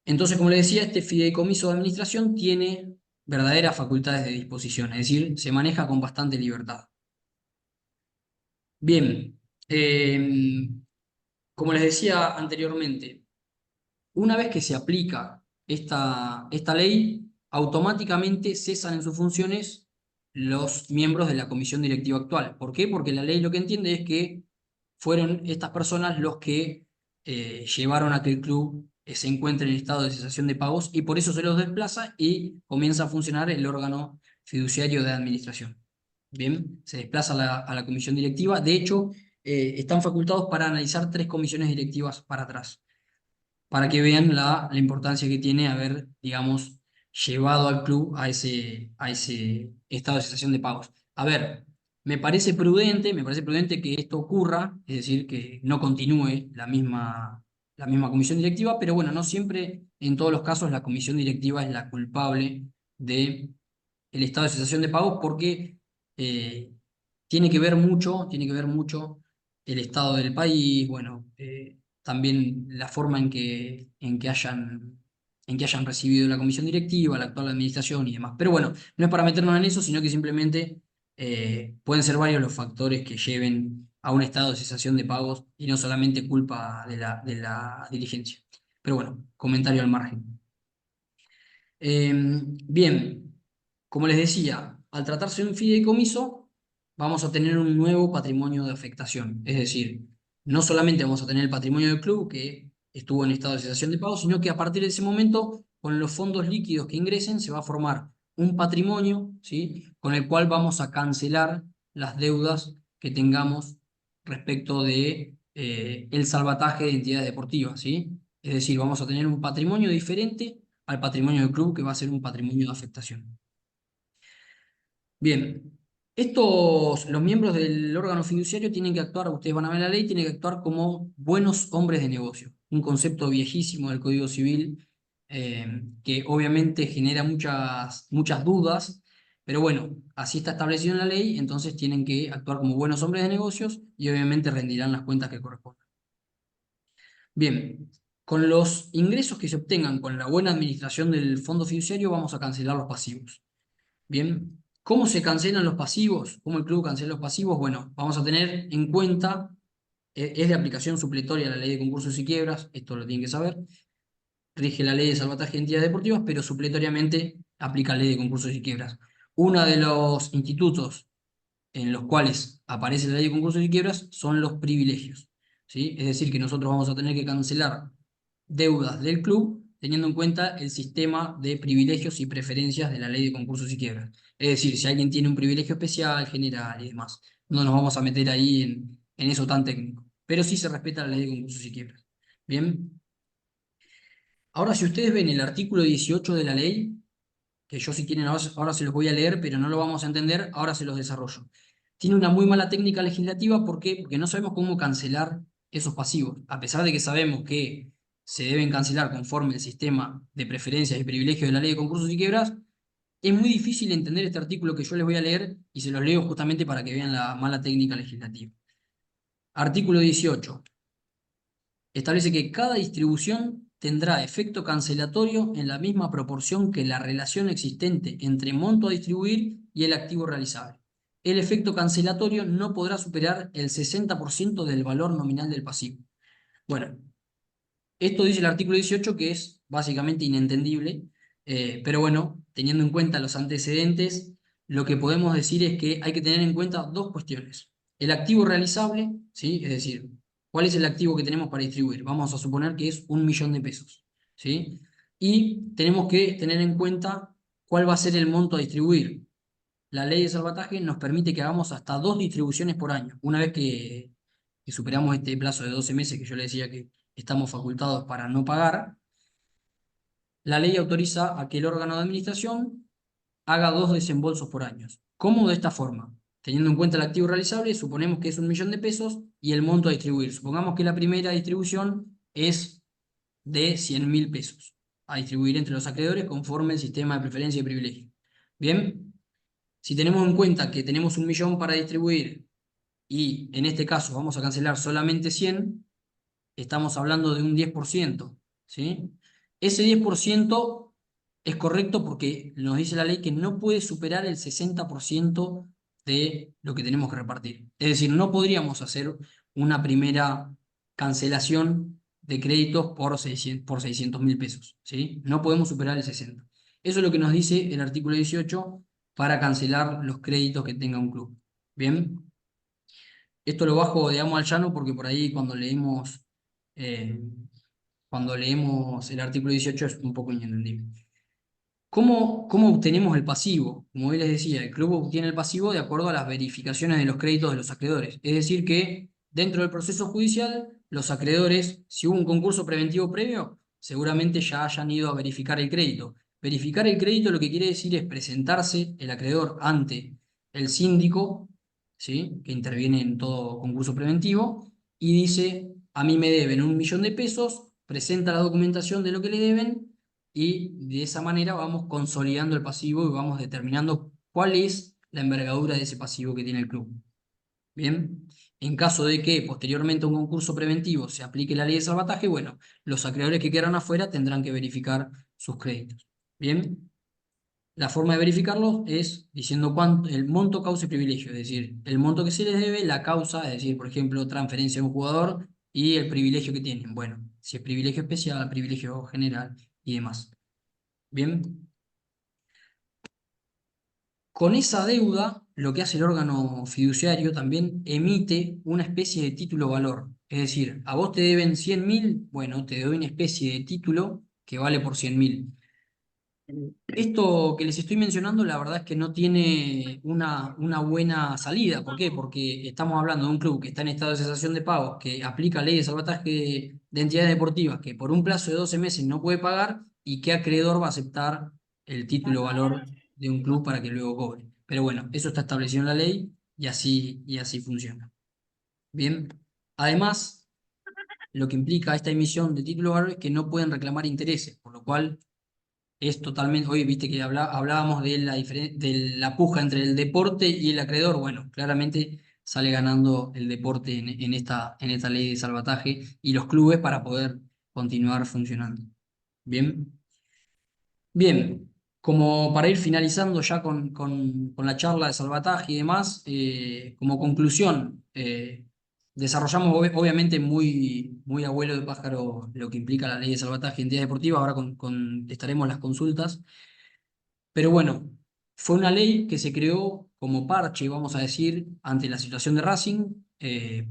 Entonces, como les decía, este fideicomiso de administración tiene verdaderas facultades de disposición, es decir, se maneja con bastante libertad. Bien, como les decía anteriormente, una vez que se aplica esta ley, automáticamente cesan en sus funciones los miembros de la comisión directiva actual. ¿Por qué? Porque la ley lo que entiende es que fueron estas personas los que llevaron a que el club se encuentre en estado de cesación de pagos y por eso se los desplaza y comienza a funcionar el órgano fiduciario de administración. Bien, se desplaza a la comisión directiva. De hecho, están facultados para analizar 3 comisiones directivas para atrás, para que vean la importancia que tiene haber, digamos, llevado al club a ese estado de cesación de pagos. A ver, me parece prudente que esto ocurra, es decir, que no continúe la misma comisión directiva, pero bueno, no siempre, en todos los casos, la comisión directiva es la culpable de el estado de cesación de pagos porque eh, tiene que ver mucho el estado del país, bueno, también la forma en que hayan recibido la comisión directiva, la actual administración y demás. Pero bueno, no es para meternos en eso, sino que simplemente pueden ser varios los factores que lleven a un estado de cesación de pagos y no solamente culpa de la dirigencia. Pero bueno, comentario al margen. Bien, como les decía, al tratarse de un fideicomiso, vamos a tener un nuevo patrimonio de afectación. Es decir, no solamente vamos a tener el patrimonio del club, que estuvo en estado de cesación de pago, sino que a partir de ese momento, con los fondos líquidos que ingresen, se va a formar un patrimonio, ¿sí?, con el cual vamos a cancelar las deudas que tengamos respecto de el salvataje de entidades deportivas, ¿sí? Es decir, vamos a tener un patrimonio diferente al patrimonio del club, que va a ser un patrimonio de afectación. Bien, los miembros del órgano fiduciario tienen que actuar, ustedes van a ver la ley, tienen que actuar como buenos hombres de negocio, un concepto viejísimo del Código Civil, que obviamente genera muchas dudas, pero bueno, así está establecido en la ley, entonces tienen que actuar como buenos hombres de negocios y obviamente rendirán las cuentas que correspondan. Bien, con los ingresos que se obtengan con la buena administración del fondo fiduciario vamos a cancelar los pasivos. Bien, ¿cómo se cancelan los pasivos? ¿Cómo el club cancela los pasivos? Bueno, vamos a tener en cuenta, es de aplicación supletoria a la ley de concursos y quiebras, esto lo tienen que saber, rige la ley de salvataje de entidades deportivas, pero supletoriamente aplica la ley de concursos y quiebras. Uno de los institutos en los cuales aparece la ley de concursos y quiebras son los privilegios, ¿sí? Es decir, que nosotros vamos a tener que cancelar deudas del club teniendo en cuenta el sistema de privilegios y preferencias de la ley de concursos y quiebras. Es decir, si alguien tiene un privilegio especial, general y demás, no nos vamos a meter ahí en eso tan técnico, pero sí se respeta la ley de concursos y quiebras. Bien, ahora si ustedes ven el artículo 18 de la ley, que yo si quieren ahora se los voy a leer, pero no lo vamos a entender, ahora se los desarrollo. Tiene una muy mala técnica legislativa, ¿por qué? Porque no sabemos cómo cancelar esos pasivos, a pesar de que sabemos que se deben cancelar conforme el sistema de preferencias y privilegios de la ley de concursos y quiebras. Es muy difícil entender este artículo que yo les voy a leer y se los leo justamente para que vean la mala técnica legislativa. Artículo 18. Establece que cada distribución tendrá efecto cancelatorio en la misma proporción que la relación existente entre monto a distribuir y el activo realizable. El efecto cancelatorio no podrá superar el 60% del valor nominal del pasivo. Bueno, esto dice el artículo 18, que es básicamente inentendible, pero bueno, teniendo en cuenta los antecedentes, lo que podemos decir es que hay que tener en cuenta dos cuestiones. El activo realizable, ¿sí? Es decir, ¿cuál es el activo que tenemos para distribuir? Vamos a suponer que es 1.000.000 de pesos, ¿sí? Y tenemos que tener en cuenta cuál va a ser el monto a distribuir. La ley de salvataje nos permite que hagamos hasta 2 distribuciones por año. Una vez que superamos este plazo de 12 meses que yo le decía que estamos facultados para no pagar, la ley autoriza a que el órgano de administración haga 2 desembolsos por año. ¿Cómo? De esta forma. Teniendo en cuenta el activo realizable, suponemos que es 1.000.000 de pesos y el monto a distribuir. Supongamos que la primera distribución es de 100.000 pesos a distribuir entre los acreedores conforme el sistema de preferencia y privilegio. Bien, si tenemos en cuenta que tenemos 1.000.000 para distribuir y en este caso vamos a cancelar solamente 100, estamos hablando de un 10%, ¿sí? Ese 10% es correcto porque nos dice la ley que no puede superar el 60% de lo que tenemos que repartir. Es decir, no podríamos hacer una primera cancelación de créditos por 600.000 pesos, ¿sí? No podemos superar el 60. Eso es lo que nos dice el artículo 18 para cancelar los créditos que tenga un club. ¿Bien? Esto lo bajo, digamos, al llano porque por ahí eh, cuando leemos el artículo 18 es un poco inentendible. ¿Cómo obtenemos el pasivo? Como hoy les decía, el club obtiene el pasivo de acuerdo a las verificaciones de los créditos de los acreedores. Es decir, que dentro del proceso judicial, los acreedores, si hubo un concurso preventivo previo, seguramente ya hayan ido a verificar el crédito. Verificar el crédito lo que quiere decir es presentarse el acreedor ante el síndico, ¿sí?, que interviene en todo concurso preventivo, y dice, a mí me deben 1.000.000 de pesos, presenta la documentación de lo que le deben, y de esa manera vamos consolidando el pasivo y vamos determinando cuál es la envergadura de ese pasivo que tiene el club. Bien, en caso de que posteriormente a un concurso preventivo se aplique la ley de salvataje, bueno, los acreedores que quedaron afuera tendrán que verificar sus créditos. Bien, la forma de verificarlos es diciendo cuánto, el monto, causa y privilegio, es decir, el monto que se les debe, la causa, es decir, por ejemplo, transferencia de un jugador y el privilegio que tienen. Bueno, si es privilegio especial, privilegio general y demás. Bien, con esa deuda, lo que hace el órgano fiduciario también emite una especie de título valor. Es decir, a vos te deben 100.000, bueno, te doy una especie de título que vale por 100.000. Esto que les estoy mencionando, la verdad es que no tiene una buena salida. ¿Por qué? Porque estamos hablando de un club que está en estado de cesación de pagos, que aplica ley de salvataje de entidades deportivas, que por un plazo de 12 meses no puede pagar, y qué acreedor va a aceptar el título valor de un club para que luego cobre. Pero bueno, eso está establecido en la ley y así funciona. Bien, además, lo que implica esta emisión de título valor es que no pueden reclamar intereses, por lo cual es totalmente, hoy viste que hablábamos de de la puja entre el deporte y el acreedor. Bueno, claramente sale ganando el deporte en esta ley de salvataje y los clubes para poder continuar funcionando. Bien, bien, como para ir finalizando ya con la charla de salvataje y demás, como conclusión, desarrollamos obviamente muy abuelo de pájaro lo que implica la ley de salvataje en entidades deportivas. Ahora contestaremos las consultas. Pero bueno, fue una ley que se creó como parche, vamos a decir, ante la situación de Racing,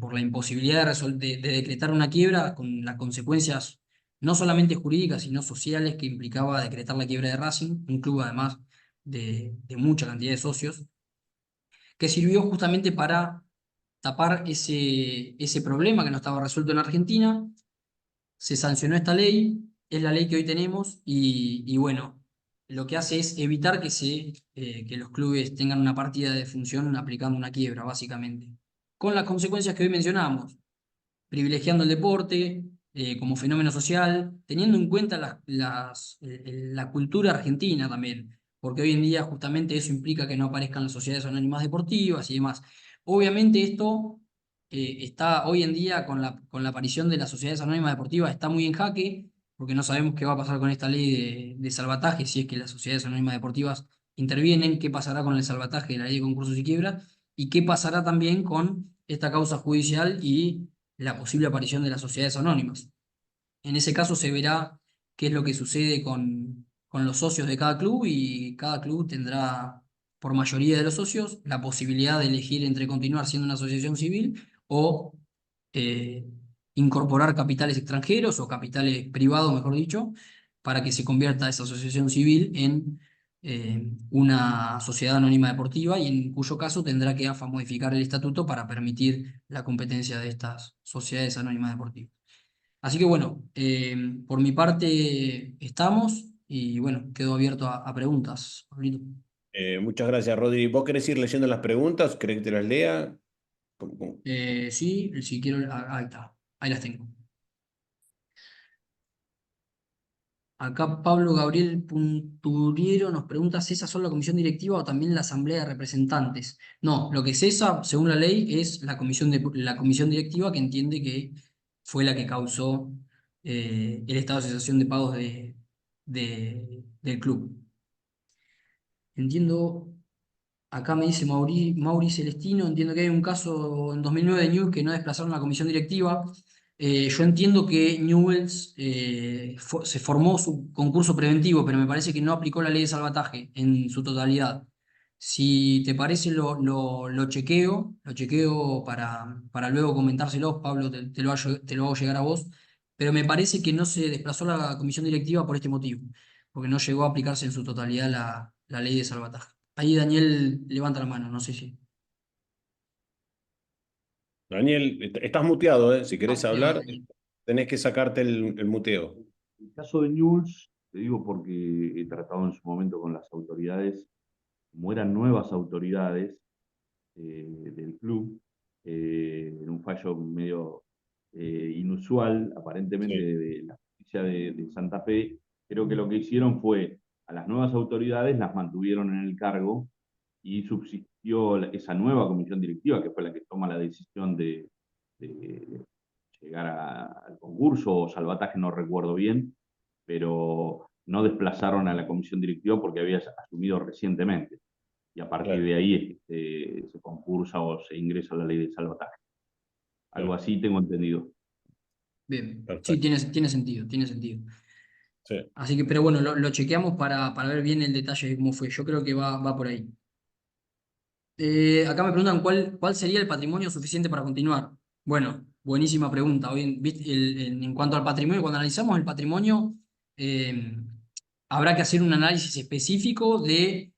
por la imposibilidad de decretar una quiebra con las consecuencias no solamente jurídicas, sino sociales que implicaba decretar la quiebra de Racing, un club además de mucha cantidad de socios, que sirvió justamente para tapar ese problema que no estaba resuelto en Argentina. Se sancionó esta ley, es la ley que hoy tenemos y bueno, lo que hace es evitar que los clubes tengan una partida de función aplicando una quiebra, básicamente. Con las consecuencias que hoy mencionamos, privilegiando el deporte como fenómeno social, teniendo en cuenta la cultura argentina también, porque hoy en día justamente eso implica que no aparezcan las sociedades anónimas deportivas y demás. Obviamente esto está hoy en día con la aparición de las sociedades anónimas deportivas, está muy en jaque, porque no sabemos qué va a pasar con esta ley de salvataje, si es que las sociedades anónimas deportivas intervienen, qué pasará con el salvataje de la ley de concursos y quiebra, y qué pasará también con esta causa judicial y la posible aparición de las sociedades anónimas. En ese caso se verá qué es lo que sucede con los socios de cada club, y cada club tendrá, por mayoría de los socios, la posibilidad de elegir entre continuar siendo una asociación civil o eh, incorporar capitales extranjeros o capitales privados, mejor dicho, para que se convierta esa asociación civil en una sociedad anónima deportiva, y en cuyo caso tendrá que AFA modificar el estatuto para permitir la competencia de estas sociedades anónimas deportivas. Así que bueno, por mi parte estamos y bueno, quedo abierto a preguntas, Pablito. Muchas gracias, Rodri. ¿Vos querés ir leyendo las preguntas? ¿Querés que te las lea? Sí, si quiero, ahí está, ahí las tengo. Acá Pablo Gabriel Punturiero nos pregunta si esa solo la comisión directiva o también la asamblea de representantes. No, lo que cesa, según la ley, es la comisión directiva, que entiende que fue la que causó el estado de cesación de pagos del club. Entiendo, acá me dice Mauri Celestino, entiendo que hay un caso en 2009 de Newell's que no desplazaron la comisión directiva. Yo entiendo que Newell's se formó su concurso preventivo, pero me parece que no aplicó la ley de salvataje en su totalidad. Si te parece, lo chequeo para luego comentárselos, Pablo, te lo hago llegar a vos, pero me parece que no se desplazó la comisión directiva por este motivo, porque no llegó a aplicarse en su totalidad la ley de salvataje. Ahí Daniel levanta la mano, no sé si. Daniel, estás muteado, ¿eh? Si Está querés muteado, hablar, Daniel. tenés que sacarte el muteo. El caso de Newell's, te digo porque he tratado en su momento con las autoridades, como eran nuevas autoridades del club, en un fallo medio inusual, aparentemente Sí, de la justicia de Santa Fe, creo que lo que hicieron fue a las nuevas autoridades las mantuvieron en el cargo y subsistió esa nueva comisión directiva, que fue la que toma la decisión de llegar al concurso o salvataje, no recuerdo bien, pero no desplazaron a la comisión directiva porque había asumido recientemente. Y a partir claro, de ahí es que se concursa o se ingresa a la ley de salvataje. Algo claro, así tengo entendido. Bien, sí, perfecto. tiene sentido, tiene sentido. Sí. Así que, pero bueno, lo chequeamos para ver bien el detalle de cómo fue. Yo creo que va por ahí. Acá me preguntan cuál sería el patrimonio suficiente para continuar. Bueno, buenísima pregunta. Hoy, ¿viste? En cuanto al patrimonio, cuando analizamos el patrimonio, eh, habrá que hacer un análisis específico de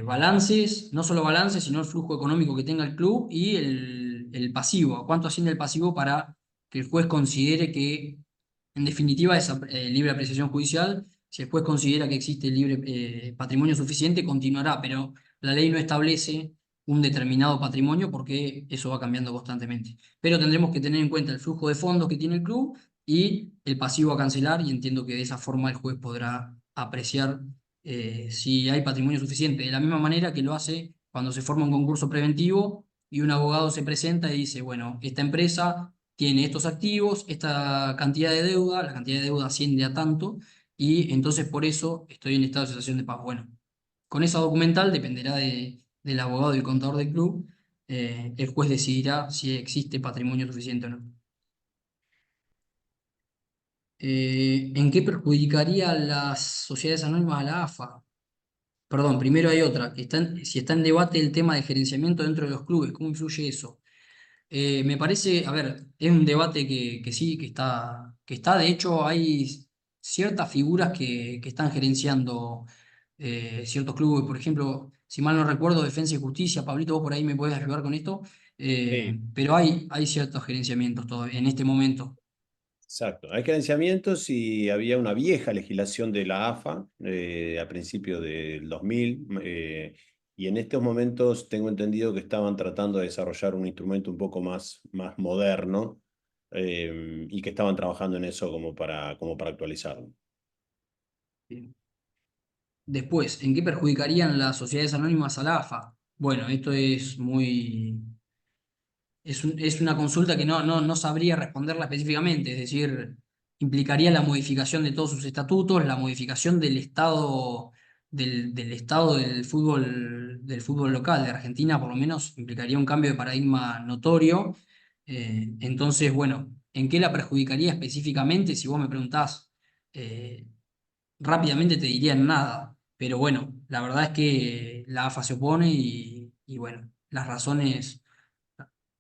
balances, no solo balances, sino el flujo económico que tenga el club y el pasivo. ¿A cuánto asciende el pasivo para que el juez considere que, en definitiva, es libre apreciación judicial? Si el juez considera que existe libre patrimonio suficiente, continuará, pero la ley no establece un determinado patrimonio porque eso va cambiando constantemente. Pero tendremos que tener en cuenta el flujo de fondos que tiene el club y el pasivo a cancelar, y entiendo que de esa forma el juez podrá apreciar si hay patrimonio suficiente, de la misma manera que lo hace cuando se forma un concurso preventivo y un abogado se presenta y dice, bueno, esta empresa tiene estos activos, esta cantidad de deuda, la cantidad de deuda asciende a tanto, y entonces por eso estoy en estado de cesación de pago. Bueno, con esa documental dependerá del abogado y el contador del club, el juez decidirá si existe patrimonio suficiente o no. ¿En qué perjudicaría a las sociedades anónimas a la AFA? Perdón, primero hay otra, si está en debate el tema de gerenciamiento dentro de los clubes, ¿cómo influye eso? Me parece, a ver, es un debate que sí, que está, de hecho hay ciertas figuras que están gerenciando ciertos clubes, por ejemplo, si mal no recuerdo, Defensa y Justicia, Pablito, vos por ahí me podés ayudar con esto. Sí, Pero hay ciertos gerenciamientos todavía en este momento. exacto. Hay gerenciamientos y había una vieja legislación de la AFA a principios del 2000, y en estos momentos tengo entendido que estaban tratando de desarrollar un instrumento un poco más moderno, y que estaban trabajando en eso como para actualizarlo. Bien. Después, ¿en qué perjudicarían las sociedades anónimas a la AFA? Bueno, esto es una consulta que no sabría responderla específicamente, es decir, implicaría la modificación de todos sus estatutos, la modificación del estado del fútbol local de Argentina, por lo menos implicaría un cambio de paradigma notorio. Entonces, bueno, ¿en qué la perjudicaría específicamente? Si vos me preguntás, eh, rápidamente te diría en nada, pero bueno, la verdad es que la AFA se opone y bueno, las razones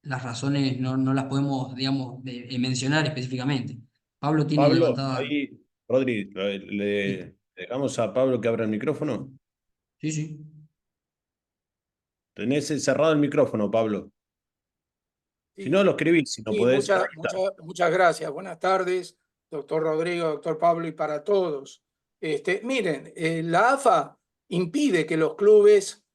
no las podemos, digamos, mencionar específicamente. Pablo tiene Pablo, levantada. ahí, Rodri, Sí, le dejamos a Pablo que abra el micrófono. sí, sí. Tenés cerrado el micrófono, Pablo. Si no, Sí, lo escribís, si no sí, podés. Ahí está. muchas gracias. Buenas tardes, doctor Rodrigo, doctor Pablo, y para todos. Miren, la AFA impide que los clubes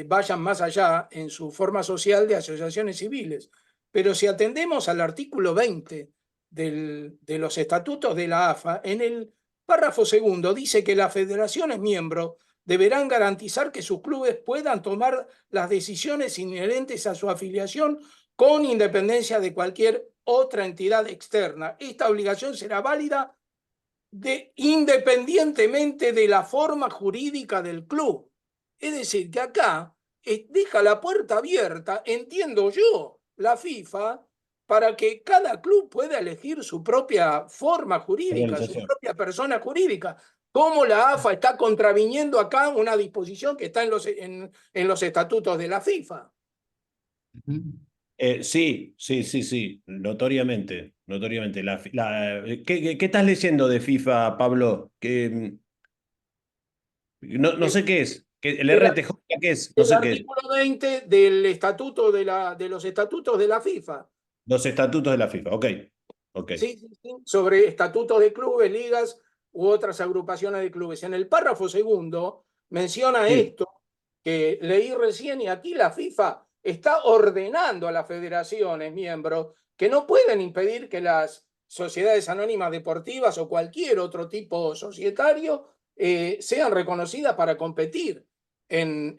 vayan más allá en su forma social de asociaciones civiles, pero si atendemos al artículo 20 de los estatutos de la AFA, en el párrafo segundo dice que las federaciones miembros deberán garantizar que sus clubes puedan tomar las decisiones inherentes a su afiliación con independencia de cualquier otra entidad externa. Esta obligación será válida independientemente de la forma jurídica del club. Es decir, que acá deja la puerta abierta, entiendo yo, la FIFA, para que cada club pueda elegir su propia forma jurídica, su Organización. propia persona jurídica. ¿Cómo la AFA está contraviniendo acá una disposición que está en los estatutos de la FIFA? Sí, notoriamente, notoriamente. ¿Qué estás leyendo de FIFA, Pablo? No sé qué es. ¿El El, RTJ qué es? No el sé qué es. artículo 20 del estatuto de los estatutos de la FIFA. Los estatutos de la FIFA. Ok, ok. Sí, sí, sí, sobre estatutos de clubes, ligas u otras agrupaciones de clubes. En el párrafo segundo menciona Sí, esto que leí recién y aquí la FIFA está ordenando a las federaciones miembros que no pueden impedir que las sociedades anónimas deportivas o cualquier otro tipo societario sean reconocidas para competir en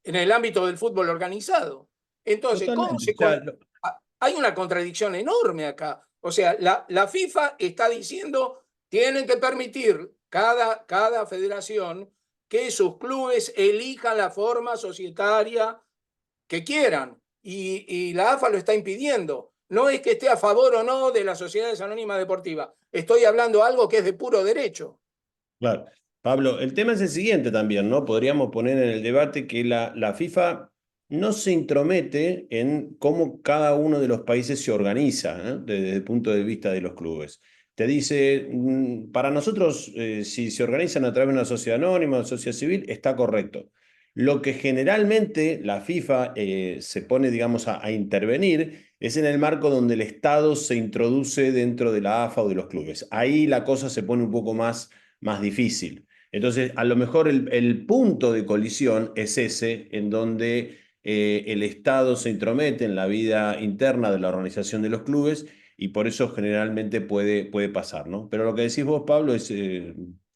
el ámbito del fútbol organizado. Entonces, ¿cómo totalmente. se... O sea, Hay una contradicción enorme acá. O sea, la FIFA está diciendo tienen que permitir cada federación que sus clubes elijan la forma societaria que quieran. Y la AFA lo está impidiendo. No es que esté a favor o no de las sociedades anónimas deportivas. Estoy hablando de algo que es de puro derecho. claro. Pablo, el tema es el siguiente también, ¿no? Podríamos poner en el debate que la FIFA no se intromete en cómo cada uno de los países se organiza, ¿eh? Desde el punto de vista de los clubes. Te dice, para nosotros, si se organizan a través de una sociedad anónima, una sociedad civil, está correcto. Lo que generalmente la FIFA se pone, digamos, a intervenir es en el marco donde el Estado se introduce dentro de la AFA o de los clubes. Ahí la cosa se pone un poco más difícil. Entonces, a lo mejor el punto de colisión es ese, en donde el Estado se intromete en la vida interna de la organización de los clubes y por eso generalmente puede pasar, ¿no? Pero lo que decís vos, Pablo, es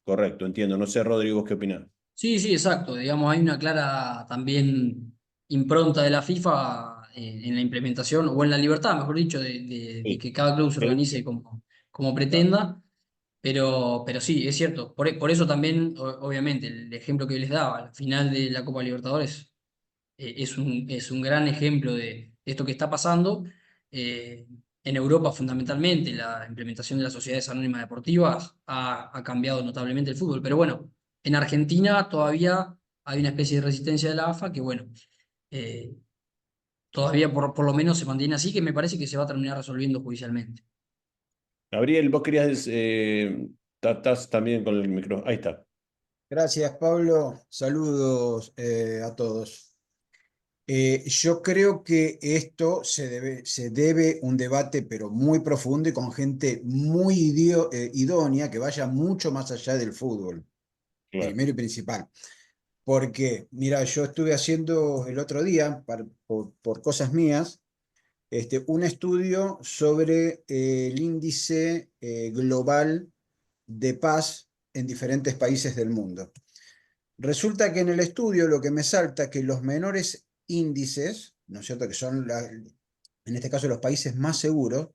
correcto, entiendo. No sé, Rodrigo, ¿vos qué opinás? Sí, sí, exacto. Digamos, hay una clara también impronta de la FIFA en la implementación, o en la libertad, mejor dicho, de Sí. que cada club se organice como pretenda. Pero sí, es cierto. Por eso también, obviamente, el ejemplo que les daba, la final de la Copa Libertadores, es un gran ejemplo de esto que está pasando. Eh, en Europa, fundamentalmente, la implementación de las sociedades anónimas deportivas ha cambiado notablemente el fútbol. Pero bueno, en Argentina todavía hay una especie de resistencia de la AFA que, bueno, eh, todavía por lo menos se mantiene así, que me parece que se va a terminar resolviendo judicialmente. Gabriel, vos querías, estás también con el micrófono. Ahí está. Gracias, Pablo. Saludos a todos. Yo creo que esto se debe un debate, pero muy profundo y con gente muy idónea que vaya mucho más allá del fútbol, Claro. primero y principal. Porque, mira, yo estuve haciendo el otro día, por cosas mías, un estudio sobre el índice global de paz en diferentes países del mundo. Resulta que en el estudio lo que me salta es que los menores índices, ¿no es cierto?, que son en este caso los países más seguros,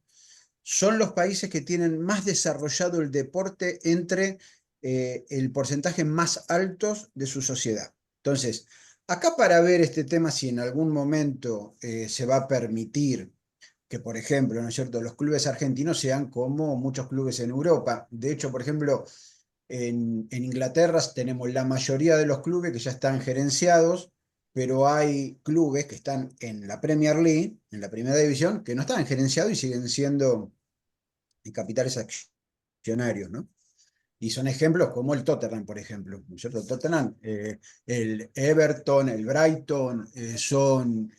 son los países que tienen más desarrollado el deporte entre el porcentaje más altos de su sociedad. Entonces, acá para ver este tema, si en algún momento se va a permitir que, por ejemplo, ¿no es cierto?, los clubes argentinos sean como muchos clubes en Europa. De hecho, por ejemplo, en Inglaterra tenemos la mayoría de los clubes que ya están gerenciados, pero hay clubes que están en la Premier League, en la primera división, que no están gerenciados y siguen siendo capitales accionarios, ¿no? Y son ejemplos como el Tottenham, por ejemplo, ¿no es cierto? El Tottenham, el Everton, el Brighton, son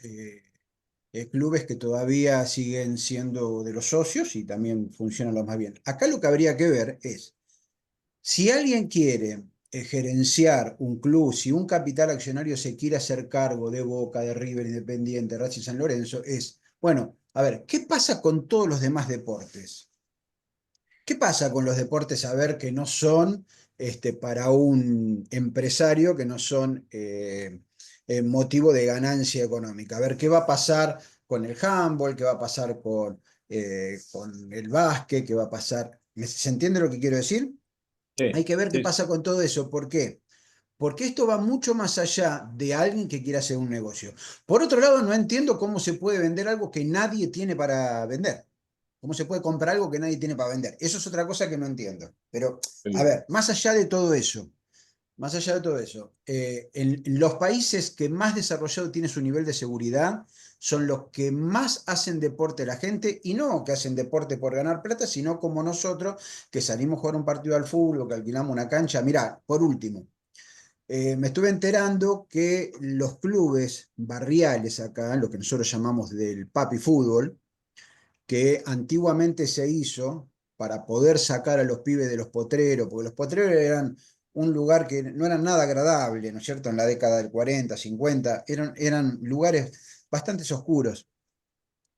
clubes que todavía siguen siendo de los socios y también funcionan lo más bien. Acá lo que habría que ver es, si alguien quiere gerenciar un club, si un capital accionario se quiere hacer cargo de Boca, de River, Independiente, Racing San Lorenzo, es, bueno, a ver, ¿qué pasa con todos los demás deportes? ¿Qué pasa con los deportes a ver que no son para un empresario, que no son motivo de ganancia económica? A ver, ¿qué va a pasar con el handball? ¿Qué va a pasar con el básquet? ¿Qué va a pasar ¿Se entiende lo que quiero decir? Sí, Hay que ver qué sí, pasa con todo eso. ¿Por qué? Porque esto va mucho más allá de alguien que quiera hacer un negocio. Por otro lado, no entiendo cómo se puede vender algo que nadie tiene para vender. ¿Cómo se puede comprar algo que nadie tiene para vender? Eso es otra cosa que no entiendo. Pero, a sí. ver, más allá de todo eso, en los países que más desarrollado tiene su nivel de seguridad son los que más hacen deporte la gente, y no que hacen deporte por ganar plata, sino como nosotros, que salimos a jugar un partido al fútbol, que alquilamos una cancha. Mirá, por último, me estuve enterando que los clubes barriales acá, lo que nosotros llamamos del papi fútbol, que antiguamente se hizo para poder sacar a los pibes de los potreros, porque los potreros eran un lugar que no era nada agradable, ¿no es cierto? En la década del 40, 50, eran lugares bastante oscuros.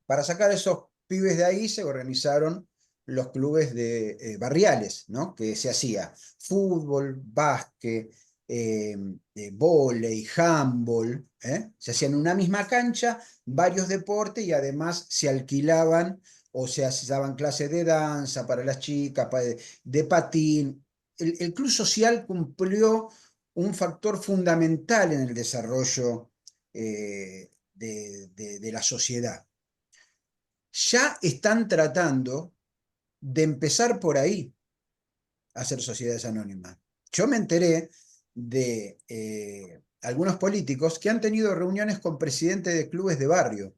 Para sacar a esos pibes de ahí se organizaron los clubes barriales, ¿no? Que se hacía fútbol, básquet, vóley, handball, ¿eh? Se hacían en una misma cancha varios deportes y además se alquilaban o se daban clases de danza para las chicas, de patín. El club social cumplió un factor fundamental en el desarrollo de la sociedad. Ya están tratando de empezar por ahí a hacer sociedades anónimas. Yo me enteré de algunos políticos que han tenido reuniones con presidentes de clubes de barrio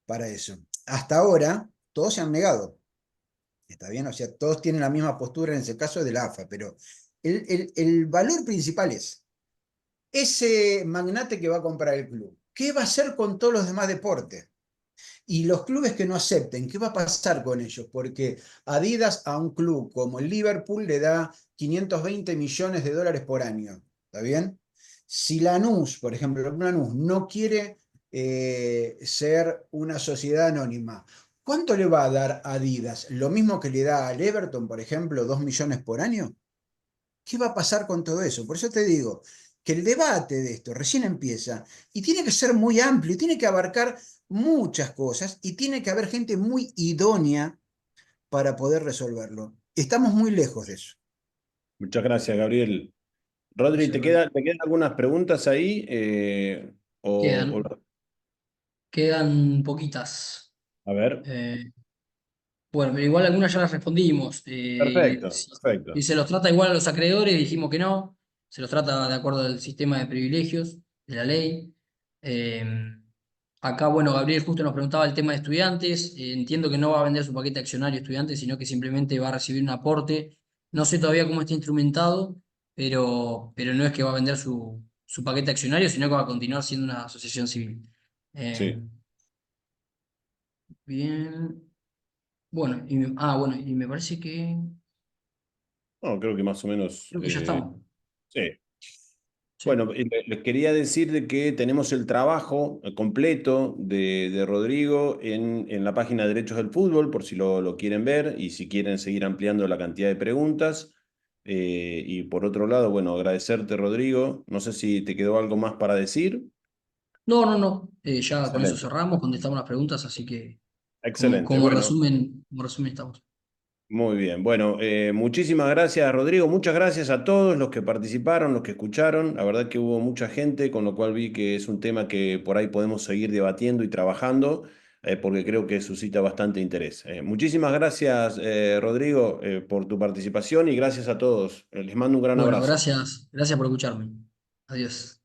para eso. Hasta ahora, todos se han negado. Está bien, o sea, todos tienen la misma postura en ese caso del AFA, pero el valor principal es ese magnate que va a comprar el club. ¿Qué va a hacer con todos los demás deportes? Y los clubes que no acepten, ¿qué va a pasar con ellos? Porque Adidas a un club como el Liverpool le da 520 millones de dólares por año. ¿Está bien? Si Lanús, por ejemplo, Lanús no quiere ser una sociedad anónima, ¿cuánto le va a dar Adidas? ¿Lo mismo que le da al Everton, por ejemplo, 2 millones por año? ¿Qué va a pasar con todo eso? Por eso te digo que el debate de esto recién empieza y tiene que ser muy amplio, tiene que abarcar muchas cosas y tiene que haber gente muy idónea para poder resolverlo. Estamos muy lejos de eso. Muchas gracias, Gabriel. Rodri, Gracias, Rodrigo. ¿te quedan algunas preguntas ahí? Quedan, quedan poquitas. A ver, Eh, bueno, pero igual algunas ya las respondimos. perfecto, Si perfecto. se los trata igual a los acreedores, dijimos que no. Se los trata de acuerdo al sistema de privilegios de la ley. Eh, Acá, bueno, Gabriel justo nos preguntaba el tema de estudiantes. Entiendo que no va a vender su paquete accionario estudiante, sino que simplemente va a recibir un aporte. No sé todavía cómo está instrumentado, pero no es que va a vender su paquete accionario, sino que va a continuar siendo una asociación civil. Eh, Sí, Bien. Bueno, bueno, y me parece que no, creo que más o menos, creo que ya estamos. sí. Sí. Bueno, les quería decir de que tenemos el trabajo completo de Rodrigo en la página de Derechos del Fútbol, por si lo quieren ver y si quieren seguir ampliando la cantidad de preguntas. Y por otro lado, bueno, agradecerte, Rodrigo. No sé si te quedó algo más para decir. No, no, no. Ya con eso Excelente, cerramos, contestamos las preguntas, así que excelente. Bueno, como resumen estamos. muy bien. Bueno, muchísimas gracias, Rodrigo. Muchas gracias a todos los que participaron, los que escucharon. La verdad que hubo mucha gente, con lo cual vi que es un tema que por ahí podemos seguir debatiendo y trabajando, porque creo que suscita bastante interés. Muchísimas gracias, Rodrigo, por tu participación y gracias a todos. Les mando un gran Bueno, abrazo. gracias por escucharme. Adiós.